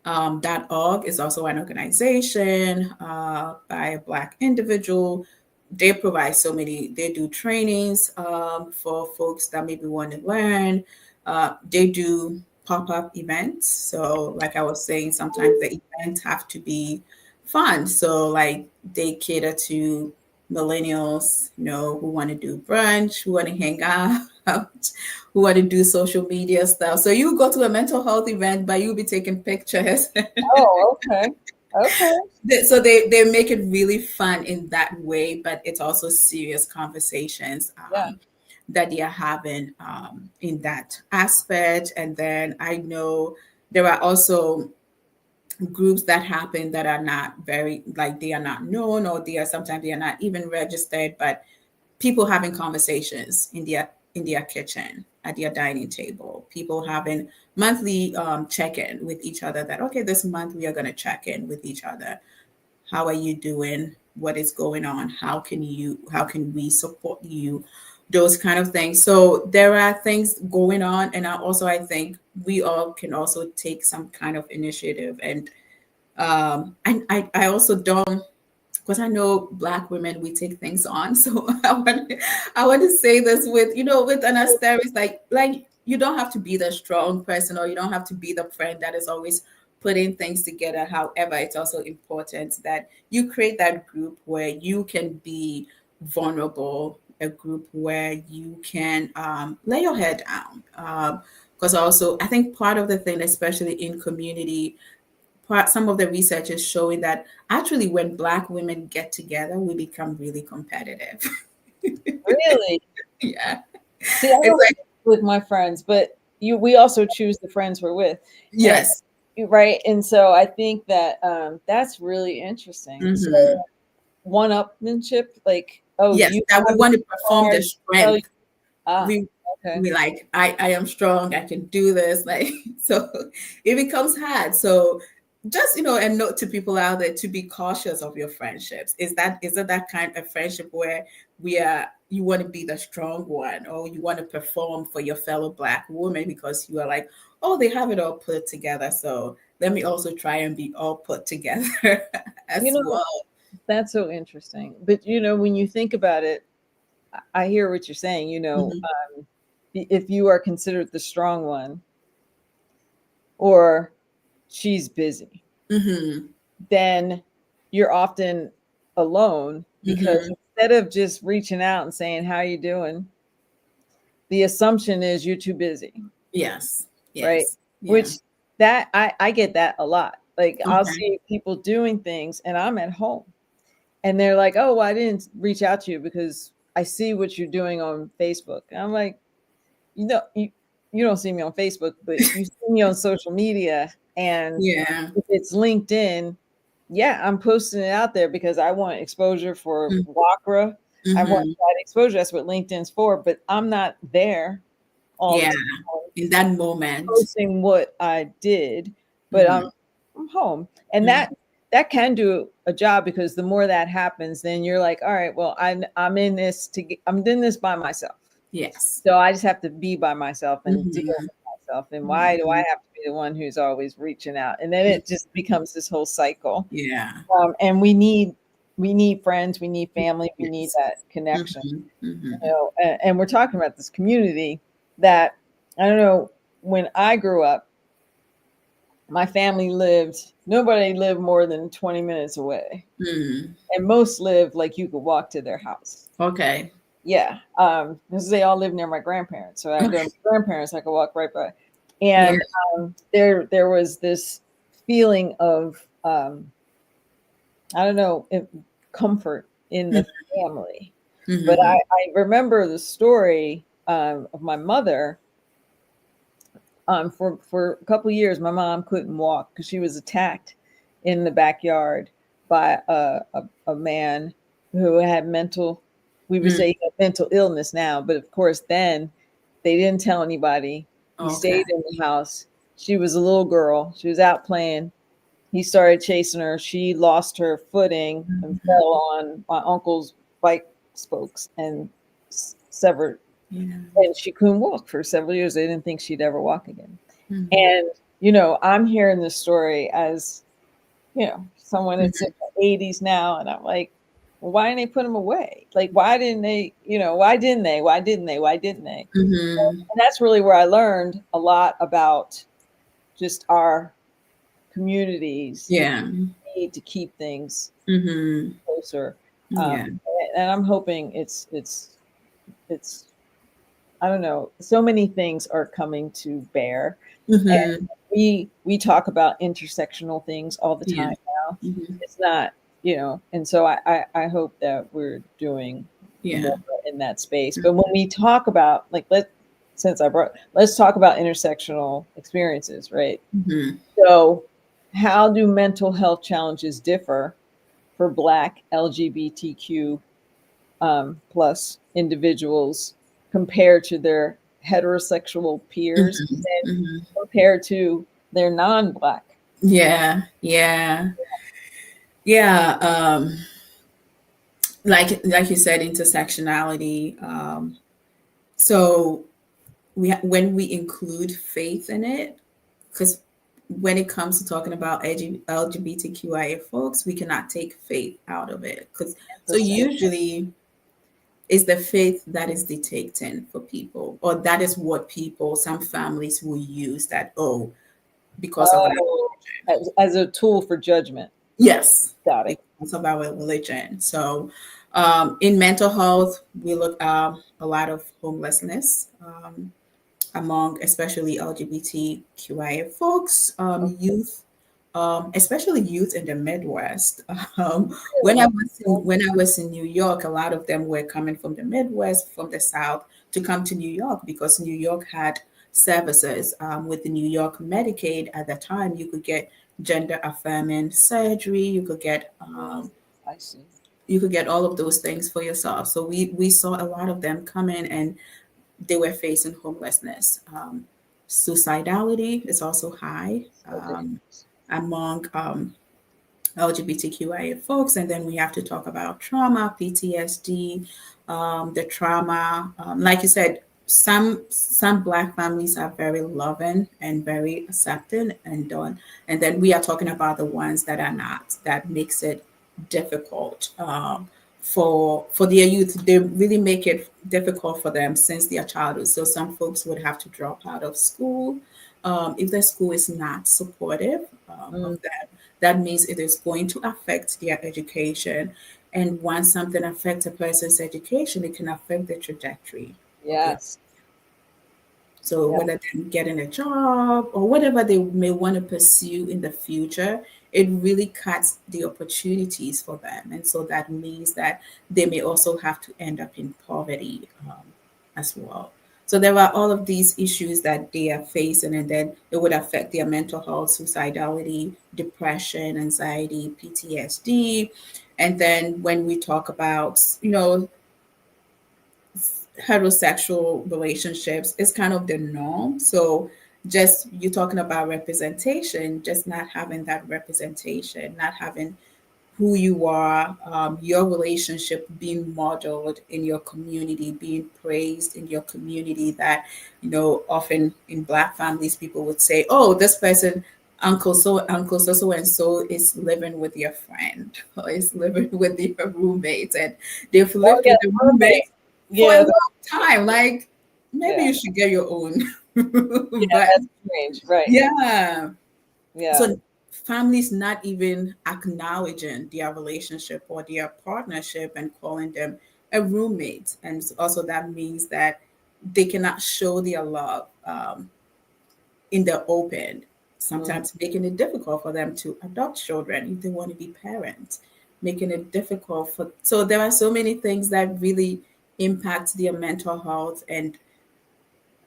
[SPEAKER 2] .org is also an organization by a Black individual. They provide so many, they do trainings for folks that maybe want to learn. They do pop up events. So, like I was saying, sometimes the events have to be fun. So, like, they cater to millennials, who want to do brunch, who want to hang out, who want to do social media stuff. So you go to a mental health event, but you'll be taking pictures.
[SPEAKER 1] oh, okay, okay,
[SPEAKER 2] So they make it really fun in that way, but it's also serious conversations
[SPEAKER 1] yeah,
[SPEAKER 2] that they are having in that aspect. And then I know there are also groups that happen that are not very, like, they are not known, or they are sometimes they are not even registered, but people having conversations in their kitchen at their dining table, people having monthly check-in with each other, that okay, this month we are going to check in with each other. How are you doing? What is going on? How can we support you? Those kind of things. So there are things going on, and I think we all can also take some kind of initiative. And I also don't, because I know Black women, we take things on. So I want to say this with, with an asterisk, like you don't have to be the strong person, or you don't have to be the friend that is always putting things together. However, it's also important that you create that group where you can be vulnerable, a group where you can lay your head down. Because also, I think part of the thing, especially in community, some of the research is showing that actually when Black women get together, we become really competitive.
[SPEAKER 1] really.
[SPEAKER 2] Yeah.
[SPEAKER 1] See, I
[SPEAKER 2] It's
[SPEAKER 1] don't
[SPEAKER 2] like,
[SPEAKER 1] think with my friends, but we also choose the friends we're with, and
[SPEAKER 2] yes.
[SPEAKER 1] right. And so I think that that's really interesting. So
[SPEAKER 2] Hmm.
[SPEAKER 1] one-upmanship, like, oh,
[SPEAKER 2] Yes.
[SPEAKER 1] you
[SPEAKER 2] That we
[SPEAKER 1] have it
[SPEAKER 2] want to perform
[SPEAKER 1] hard,
[SPEAKER 2] the
[SPEAKER 1] tell you,
[SPEAKER 2] strength.
[SPEAKER 1] ah,
[SPEAKER 2] We
[SPEAKER 1] okay,
[SPEAKER 2] we like, I am strong, I can do this. Like, so it becomes hard. So just, a note to people out there to be cautious of your friendships. Is it that kind of friendship where you want to be the strong one, or you want to perform for your fellow Black woman because you are like, oh, they have it all put together. So let me also try and be all put together
[SPEAKER 1] you
[SPEAKER 2] as
[SPEAKER 1] know,
[SPEAKER 2] well.
[SPEAKER 1] that's so interesting. But when you think about it, I hear what you're saying.
[SPEAKER 2] Hmm.
[SPEAKER 1] If you are considered the strong one, or she's busy,
[SPEAKER 2] Hmm.
[SPEAKER 1] then you're often alone because
[SPEAKER 2] Hmm.
[SPEAKER 1] instead of just reaching out and saying, how you doing? The assumption is you're too busy,
[SPEAKER 2] Yes.
[SPEAKER 1] right?
[SPEAKER 2] Yes. Yeah.
[SPEAKER 1] Which that I get that a lot. Like I'll
[SPEAKER 2] Okay.
[SPEAKER 1] see people doing things and I'm at home and they're like, oh, well, I didn't reach out to you because I see what you're doing on Facebook. And I'm like, you don't see me on Facebook, but you see me on social media. And
[SPEAKER 2] Yeah.
[SPEAKER 1] if it's LinkedIn, yeah, I'm posting it out there because I want exposure for
[SPEAKER 2] Mm.
[SPEAKER 1] WACRA. I want
[SPEAKER 2] Mhm.
[SPEAKER 1] that exposure. That's what LinkedIn's for. But I'm not there all the
[SPEAKER 2] Yeah.
[SPEAKER 1] time
[SPEAKER 2] In that moment.
[SPEAKER 1] posting what I did, but
[SPEAKER 2] Mhm.
[SPEAKER 1] I'm home. And
[SPEAKER 2] Mhm.
[SPEAKER 1] that can do a job, because the more that happens, then you're like, all right, well, I'm in this I'm doing this by myself.
[SPEAKER 2] Yes.
[SPEAKER 1] So I just have to be by myself and deal
[SPEAKER 2] Mhm.
[SPEAKER 1] with myself. And why do I
[SPEAKER 2] Mhm.
[SPEAKER 1] have to be the one who's always reaching out? And then it just becomes this whole cycle.
[SPEAKER 2] Yeah.
[SPEAKER 1] And we need friends, we need family, we need
[SPEAKER 2] Yes.
[SPEAKER 1] that connection.
[SPEAKER 2] Mhm.
[SPEAKER 1] You
[SPEAKER 2] Mhm.
[SPEAKER 1] know, and we're talking about this community that, I don't know, when I grew up, my family nobody lived more than 20 minutes away.
[SPEAKER 2] Mm.
[SPEAKER 1] And most lived like you could walk to their house.
[SPEAKER 2] Okay.
[SPEAKER 1] Yeah. Because they all lived near my grandparents. So I go to my grandparents, I could walk right by.
[SPEAKER 2] Yeah.
[SPEAKER 1] And there was this feeling of I don't know, comfort in the family. But
[SPEAKER 2] Mhm.
[SPEAKER 1] I remember the story of my mother. For a couple of years, my mom couldn't walk because she was attacked in the backyard by a man who had we would
[SPEAKER 2] Mm.
[SPEAKER 1] say mental illness now, but of course then they didn't tell anybody. He
[SPEAKER 2] Okay.
[SPEAKER 1] stayed in the house. She was a little girl. She was out playing. He started chasing her. She lost her footing and
[SPEAKER 2] Mhm.
[SPEAKER 1] fell on my uncle's bike spokes and severed,
[SPEAKER 2] Yeah.
[SPEAKER 1] and she couldn't walk for several years. They didn't think she'd ever walk again.
[SPEAKER 2] Mhm.
[SPEAKER 1] And, I'm hearing this story as, someone that's in
[SPEAKER 2] Mhm.
[SPEAKER 1] the 80s now. And I'm like, well, why didn't they put them away? Like, why didn't they, why didn't they? Why didn't they? Why didn't they?
[SPEAKER 2] Mhm.
[SPEAKER 1] And that's really where I learned a lot about just our communities
[SPEAKER 2] Yeah.
[SPEAKER 1] need to keep things
[SPEAKER 2] Mhm.
[SPEAKER 1] closer.
[SPEAKER 2] Yeah.
[SPEAKER 1] And I'm hoping it's, I don't know, so many things are coming to bear.
[SPEAKER 2] Mhm.
[SPEAKER 1] We talk about intersectional things all the
[SPEAKER 2] Yeah.
[SPEAKER 1] time now.
[SPEAKER 2] Mhm.
[SPEAKER 1] It's not, and so I hope that we're doing
[SPEAKER 2] Yeah.
[SPEAKER 1] more in that space. But when we talk about, like, let's talk about intersectional experiences, right?
[SPEAKER 2] Mhm.
[SPEAKER 1] So how do mental health challenges differ for Black LGBTQ plus individuals compared to their heterosexual peers
[SPEAKER 2] Mhm.
[SPEAKER 1] and
[SPEAKER 2] Mhm.
[SPEAKER 1] compared to their non-Black?
[SPEAKER 2] Yeah. Yeah. Yeah. Like you said, intersectionality. So when we include faith in it, because when it comes to talking about LGBTQIA folks, we cannot take faith out of it. Because so
[SPEAKER 1] Interesting.
[SPEAKER 2] usually it's the faith that is dictating for people, or that is what some families will use that, oh, because of our
[SPEAKER 1] Oh, as a tool for judgment.
[SPEAKER 2] yes,
[SPEAKER 1] Got it.
[SPEAKER 2] because of our religion. So in mental health, we look a lot of homelessness. Among especially LGBTQIA folks, youth, especially youth in the Midwest. When I
[SPEAKER 1] Really?
[SPEAKER 2] was in New York, a lot of them were coming from the Midwest, from the South, to come to New York because New York had services with the New York Medicaid at the time. You could get gender affirming surgery.
[SPEAKER 1] I see.
[SPEAKER 2] You could get all of those things for yourself. So we saw a lot of them come in and they were facing homelessness. Suicidality is also high
[SPEAKER 1] So dangerous.
[SPEAKER 2] among LGBTQIA folks. And then we have to talk about trauma, PTSD, the trauma. Like you said, some Black families are very loving and very accepting and done. And then we are talking about the ones that are not. That makes it difficult for their youth. They really make it difficult for them since their childhood. So some folks would have to drop out of school if the school is not supportive
[SPEAKER 1] Mm,
[SPEAKER 2] of them. That means it is going to affect their education. And once something affects a person's education, it can affect the trajectory of their.
[SPEAKER 1] yes.
[SPEAKER 2] So
[SPEAKER 1] Yeah.
[SPEAKER 2] whether they're getting a job or whatever they may want to pursue in the future, it really cuts the opportunities for them. And so that means that they may also have to end up in poverty as well. So there are all of these issues that they are facing, and then it would affect their mental health, suicidality, depression, anxiety, PTSD. And then when we talk about, heterosexual relationships, it's kind of the norm. So just you talking about representation, just not having that representation, not having who you are, your relationship being modeled in your community, being praised in your community. That, often in Black families, people would say, "Oh, this person, Uncle so and so is living with your friend or is living with your roommate, and they've
[SPEAKER 1] Oh
[SPEAKER 2] lived
[SPEAKER 1] yeah,
[SPEAKER 2] with the roommate for a
[SPEAKER 1] yeah,
[SPEAKER 2] long time. Like maybe
[SPEAKER 1] yeah,
[SPEAKER 2] you should get your own."
[SPEAKER 1] yeah.
[SPEAKER 2] But
[SPEAKER 1] That's strange, right?
[SPEAKER 2] yeah,
[SPEAKER 1] Yeah,
[SPEAKER 2] so families not even acknowledging their relationship or their partnership and calling them a roommate. And also that means that they cannot show their love in the open,
[SPEAKER 1] mhm,
[SPEAKER 2] sometimes making it difficult for them to adopt children if they want to be parents, making it difficult for, so there are so many things that really impact their mental health. And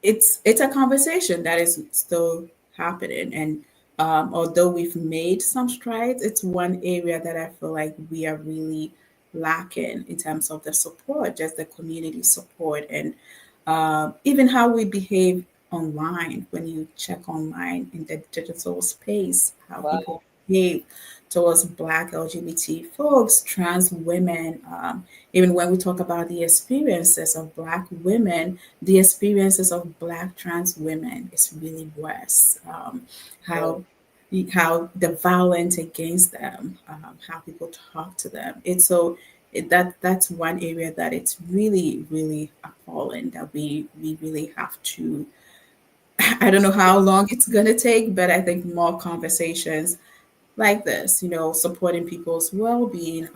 [SPEAKER 2] it's a conversation that is still happening. And although we've made some strides, it's one area that I feel like we are really lacking in terms of the support, just the community support, and even how we behave online. When you check online in the digital space, how
[SPEAKER 1] wow,
[SPEAKER 2] people behave towards Black LGBT folks, trans women, even when we talk about the experiences of Black women, the experiences of Black trans women is really worse.
[SPEAKER 1] right.
[SPEAKER 2] How the violence against them, how people talk to them. It's so that's one area that it's really really appalling that we really have to. I don't know how long it's gonna take, but I think more conversations like this, supporting people's well-being,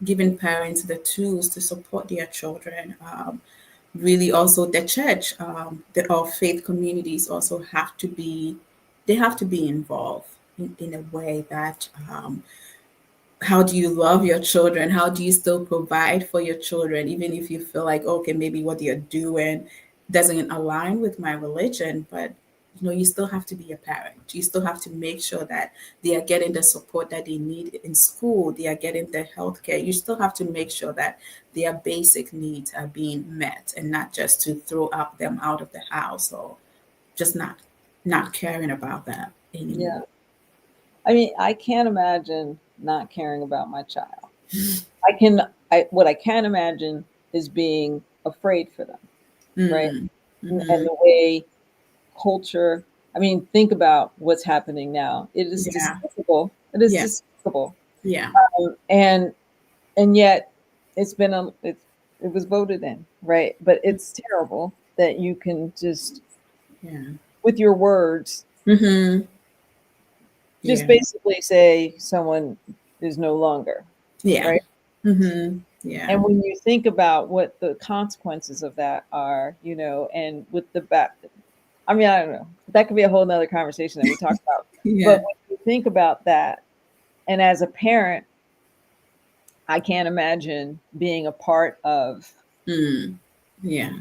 [SPEAKER 2] giving parents the tools to support their children. Really, also the church, our faith communities also have to be involved in a way that, how do you love your children? How do you still provide for your children, even if you feel like, okay, maybe what you're doing doesn't align with my religion, but you still have to be a parent. You still have to make sure that they are getting the support that they need in school, they are getting the healthcare. You still have to make sure that their basic needs are being met, and not just to throw out them out of the house, or just not caring about that
[SPEAKER 1] Yeah.
[SPEAKER 2] anymore.
[SPEAKER 1] I mean, I can't imagine not caring about my child. What I can imagine is being afraid for them, right?
[SPEAKER 2] Mm,
[SPEAKER 1] And
[SPEAKER 2] hmm.
[SPEAKER 1] the way culture, I mean, think about what's happening now. It is
[SPEAKER 2] Yeah,
[SPEAKER 1] despicable. It is
[SPEAKER 2] yeah,
[SPEAKER 1] despicable.
[SPEAKER 2] yeah.
[SPEAKER 1] And yet it was voted in, right? But it's terrible that you can just
[SPEAKER 2] Yeah.
[SPEAKER 1] with your words
[SPEAKER 2] Mhm.
[SPEAKER 1] just
[SPEAKER 2] Yeah.
[SPEAKER 1] basically say someone is no longer,
[SPEAKER 2] Yeah.
[SPEAKER 1] right?
[SPEAKER 2] Mhm. Yeah.
[SPEAKER 1] And when you think about what the consequences of that are, and with the back, I mean, I don't know, that could be a whole nother conversation that we talk about. But
[SPEAKER 2] Yeah.
[SPEAKER 1] when you think about that, and as a parent, I can't imagine being a part of
[SPEAKER 2] Mm. Yeah.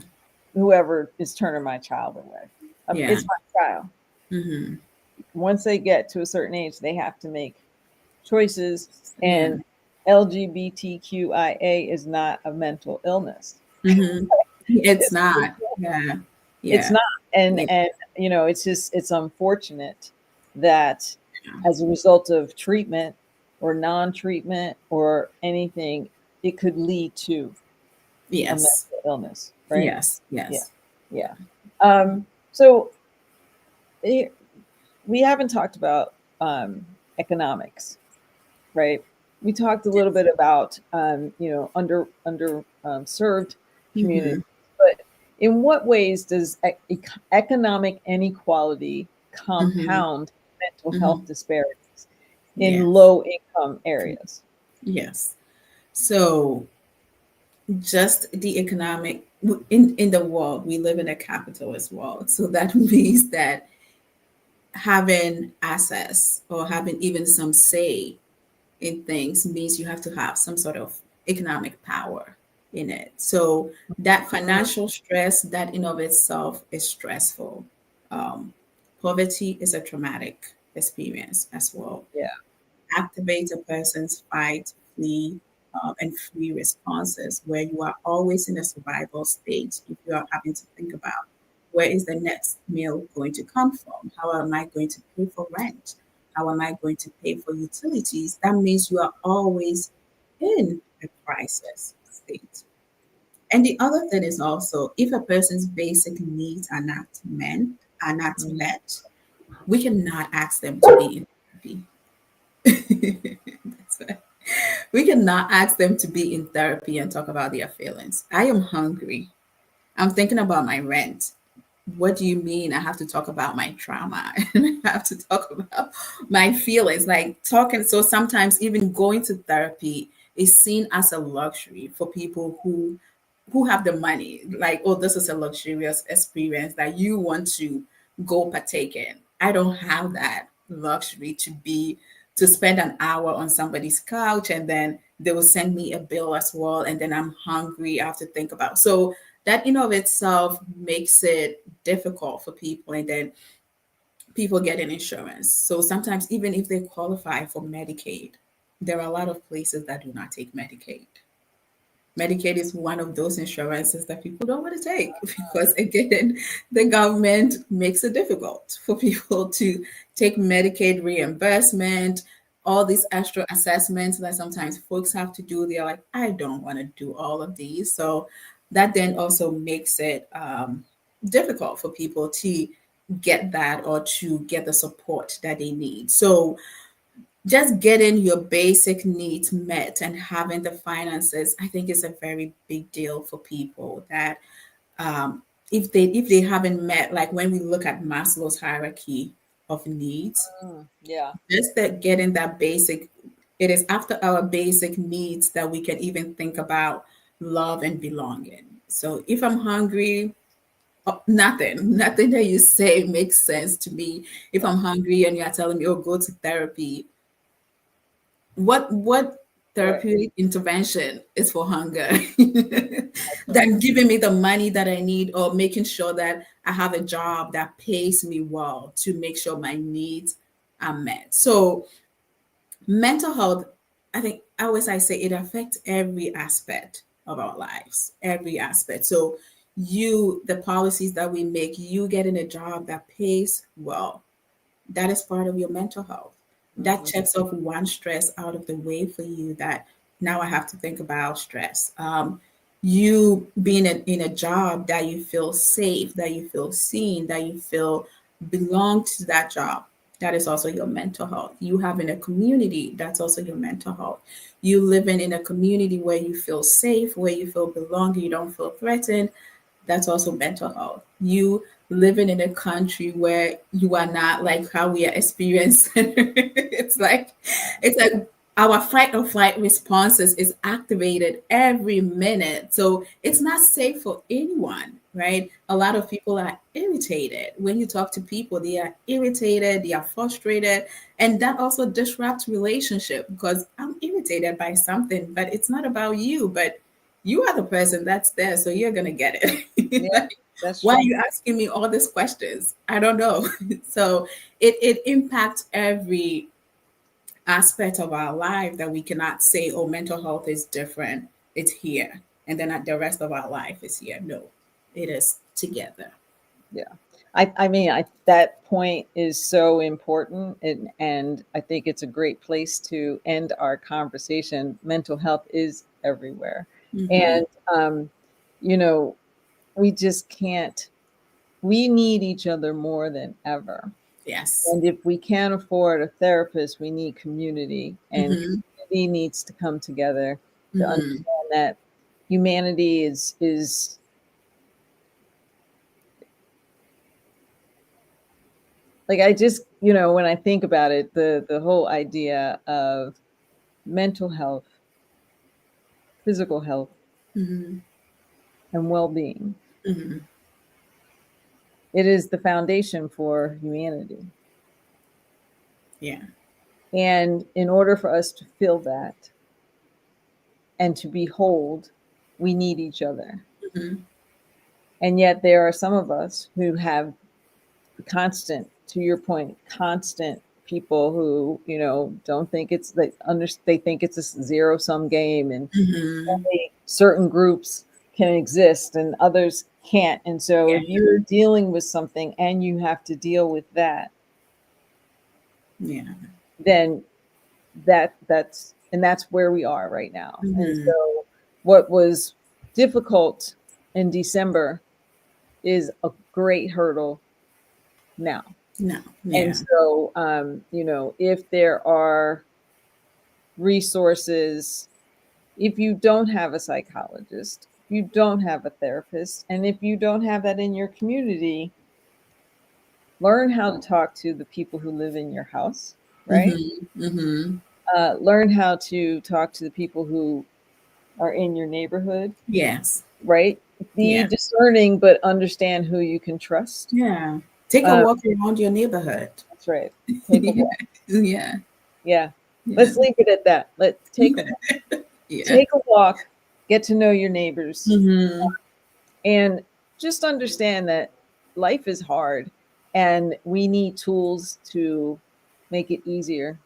[SPEAKER 1] whoever is turning my child away.
[SPEAKER 2] Yeah.
[SPEAKER 1] It's my child.
[SPEAKER 2] Mhm.
[SPEAKER 1] Once they get to a certain age, they have to make choices,
[SPEAKER 2] Yeah.
[SPEAKER 1] and LGBTQIA is not a mental illness.
[SPEAKER 2] Mhm. It's
[SPEAKER 1] It's
[SPEAKER 2] not. Yeah.
[SPEAKER 1] it's
[SPEAKER 2] Yeah.
[SPEAKER 1] not, and
[SPEAKER 2] Yeah.
[SPEAKER 1] it's unfortunate that as a result of treatment or non-treatment or anything, it could lead to a
[SPEAKER 2] Yes.
[SPEAKER 1] mental illness, right?
[SPEAKER 2] Yes.
[SPEAKER 1] Yeah,
[SPEAKER 2] Yes.
[SPEAKER 1] yeah. So it, we haven't talked about economics, right? We talked a little bit about served communities,
[SPEAKER 2] Mhm.
[SPEAKER 1] but in what ways does economic inequality
[SPEAKER 2] Mhm.
[SPEAKER 1] compound mental health
[SPEAKER 2] Mhm.
[SPEAKER 1] disparities in
[SPEAKER 2] Yes.
[SPEAKER 1] low income areas?
[SPEAKER 2] Yes. So just the economic in the world, we live in a capitalist world. So that means that having access or having even some say in things means you have to have some sort of economic power. in it. So that financial stress, that in of itself is stressful. Um, Poverty is a traumatic experience as well.
[SPEAKER 1] Yeah.
[SPEAKER 2] Activate a person's fight, flee, and free responses, where you are always in a survival state. If you are having to think about where is the next meal going to come from? How am I going to pay for rent? How am I going to pay for utilities? That means you are always in a crisis state. And the other thing is also if a person's basic needs are not
[SPEAKER 1] Mhm.
[SPEAKER 2] met, we cannot ask them to be in therapy. That's right. We cannot ask them to be in therapy and talk about their feelings. I am hungry. I'm thinking about my rent. What do you mean I have to talk about my trauma? And I have to talk about my feelings? Like talking. So sometimes even going to therapy is seen as a luxury for people who have the money. Like, oh, this is a luxurious experience that you want to go partake in. I don't have that luxury to spend an hour on somebody's couch and then they will send me a bill as well, and then I'm hungry. I have to think about. So that in of itself makes it difficult for people, and then people get an insurance. So sometimes even if they qualify for Medicaid, there are a lot of places that do not take Medicaid. Medicaid is one of those insurances that people don't want to take because, again, the government makes it difficult for people to take Medicaid reimbursement, all these extra assessments that sometimes folks have to do. They're like, I don't want to do all of these. So that then also makes it difficult for people to get that or to get the support that they need. So just getting your basic needs met and having the finances, I think is a very big deal for people that um, if they haven't met, like when we look at Maslow's hierarchy of needs,
[SPEAKER 1] Yeah.
[SPEAKER 2] just that getting that basic, it is after our basic needs that we can even think about love and belonging. So if I'm hungry, nothing that you say makes sense to me. If I'm hungry and you're telling me, oh, go to therapy, what
[SPEAKER 1] Right.
[SPEAKER 2] therapeutic intervention is for hunger than giving me the money that I need or making sure that I have a job that pays me well to make sure my needs are met. So mental health, I think I say it affects every aspect of our lives, every aspect. So the policies that we make, you getting a job that pays well, that is part of your mental health. That
[SPEAKER 1] Mhm.
[SPEAKER 2] checks off one stress out of the way for you that now I have to think about stress. You being in a job that you feel safe, that you feel seen, that you feel belong to that job. That is also your mental health. You having a community, that's also your mental health. You living in a community where you feel safe, where you feel belong, you don't feel threatened, that's also mental health. You living in a country where you are not like how we are experiencing. It's like our fight or flight responses is activated every minute. So it's not safe for anyone, right? A lot of people are irritated. When you talk to people, they are irritated, they are frustrated, and that also disrupts relationship because I'm irritated by something, but it's not about you, but you are the person that's there, so you're gonna get it.
[SPEAKER 1] Yeah,
[SPEAKER 2] Like,
[SPEAKER 1] that's
[SPEAKER 2] why are
[SPEAKER 1] true.
[SPEAKER 2] you asking me all these questions? I don't know. So it impacts every aspect of our life that we cannot say, oh, mental health is different. It's here. And then the rest of our life is here. No, it is together.
[SPEAKER 1] Yeah. I mean, that point is so important, and I think it's a great place to end our conversation. Mental health is everywhere,
[SPEAKER 2] Hmm.
[SPEAKER 1] and you know, we just can't. We need each other more than ever.
[SPEAKER 2] Yes.
[SPEAKER 1] And if we can't afford a therapist, we need community, and
[SPEAKER 2] Hmm.
[SPEAKER 1] community needs to come together to
[SPEAKER 2] Hmm.
[SPEAKER 1] understand that humanity is like, I just, when I think about it, the whole idea of mental health, physical health,
[SPEAKER 2] Hmm.
[SPEAKER 1] and well-being,
[SPEAKER 2] Hmm.
[SPEAKER 1] it is the foundation for humanity.
[SPEAKER 2] Yeah.
[SPEAKER 1] And in order for us to feel that and to be whole, we need each other.
[SPEAKER 2] Mhm.
[SPEAKER 1] And yet there are some of us who have constant, to your point, constant people who, don't think it's they think it's a zero sum game, and
[SPEAKER 2] Mhm.
[SPEAKER 1] only certain groups can exist and others can't. And so
[SPEAKER 2] Yeah.
[SPEAKER 1] if you're dealing with something and you have to deal with that,
[SPEAKER 2] Yeah.
[SPEAKER 1] then that's where we are right now. And
[SPEAKER 2] Mhm.
[SPEAKER 1] so what was difficult in December is a great hurdle now.
[SPEAKER 2] No.
[SPEAKER 1] And
[SPEAKER 2] Yeah.
[SPEAKER 1] so if there are resources, if you don't have a psychologist, if you don't have a therapist, and if you don't have that in your community, learn how to talk to the people who live in your house, right?
[SPEAKER 2] Mhm. Mhm.
[SPEAKER 1] Learn how to talk to the people who are in your neighborhood,
[SPEAKER 2] Yes.
[SPEAKER 1] right? Be
[SPEAKER 2] Yeah.
[SPEAKER 1] discerning, but understand who you can trust.
[SPEAKER 2] Yeah. Take a
[SPEAKER 1] Uh,
[SPEAKER 2] walk around your neighborhood.
[SPEAKER 1] that's right. Take a
[SPEAKER 2] Yeah.
[SPEAKER 1] walk.
[SPEAKER 2] Yeah.
[SPEAKER 1] Yeah.
[SPEAKER 2] Yeah.
[SPEAKER 1] Let's leave it at that. Let's take a walk.
[SPEAKER 2] Yeah.
[SPEAKER 1] Take a walk, get to know your neighbors,
[SPEAKER 2] Mhm.
[SPEAKER 1] and just understand that life is hard and we need tools to make it easier.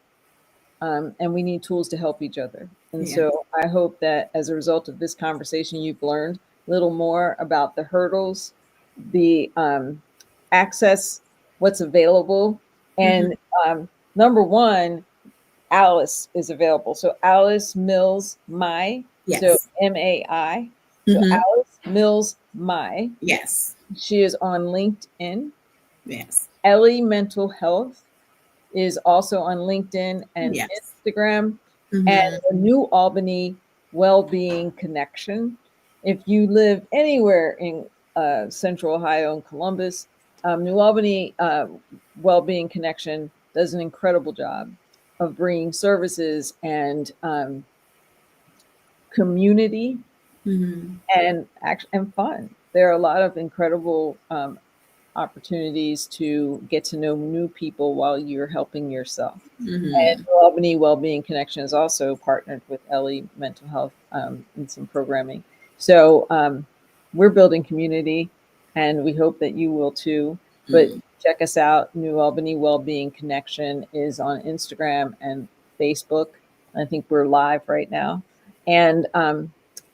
[SPEAKER 1] And we need tools to help each other. And
[SPEAKER 2] Yeah.
[SPEAKER 1] so I hope that as a result of this conversation, you've learned a little more about the hurdles, the access, what's available.
[SPEAKER 2] Mhm.
[SPEAKER 1] And number one, Alice is available. So Alice Mills Mai. So
[SPEAKER 2] Yes.
[SPEAKER 1] MAI. So
[SPEAKER 2] Mhm.
[SPEAKER 1] Alice Mills Mai.
[SPEAKER 2] Yes.
[SPEAKER 1] She is on LinkedIn.
[SPEAKER 2] Yes.
[SPEAKER 1] Ellie Mental Health is also on LinkedIn and
[SPEAKER 2] Yes.
[SPEAKER 1] Instagram. And
[SPEAKER 2] Mhm.
[SPEAKER 1] the New Albany Wellbeing Connection. If you live anywhere in Central Ohio and Columbus, New Albany Wellbeing Connection does an incredible job of bringing services and community
[SPEAKER 2] Mhm.
[SPEAKER 1] and fun. There are a lot of incredible opportunities to get to know new people while you're helping yourself. And
[SPEAKER 2] Mhm.
[SPEAKER 1] Albany Wellbeing Connection is also partnered with Ellie Mental Health in some programming. So we're building community, and we hope that you will too. But
[SPEAKER 2] Mhm.
[SPEAKER 1] check us out. New Albany Wellbeing Connection is on Instagram and Facebook. I think we're live right now. And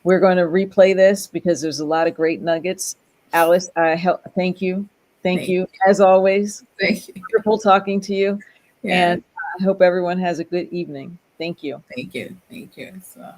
[SPEAKER 1] we're going to replay this because there's a lot of great nuggets. Alice, thank you. Thank
[SPEAKER 2] Thank
[SPEAKER 1] you, as always.
[SPEAKER 2] thank you.
[SPEAKER 1] Wonderful talking to you.
[SPEAKER 2] Yeah.
[SPEAKER 1] And I hope everyone has a good evening. Thank you.
[SPEAKER 2] Thank you. Thank you. So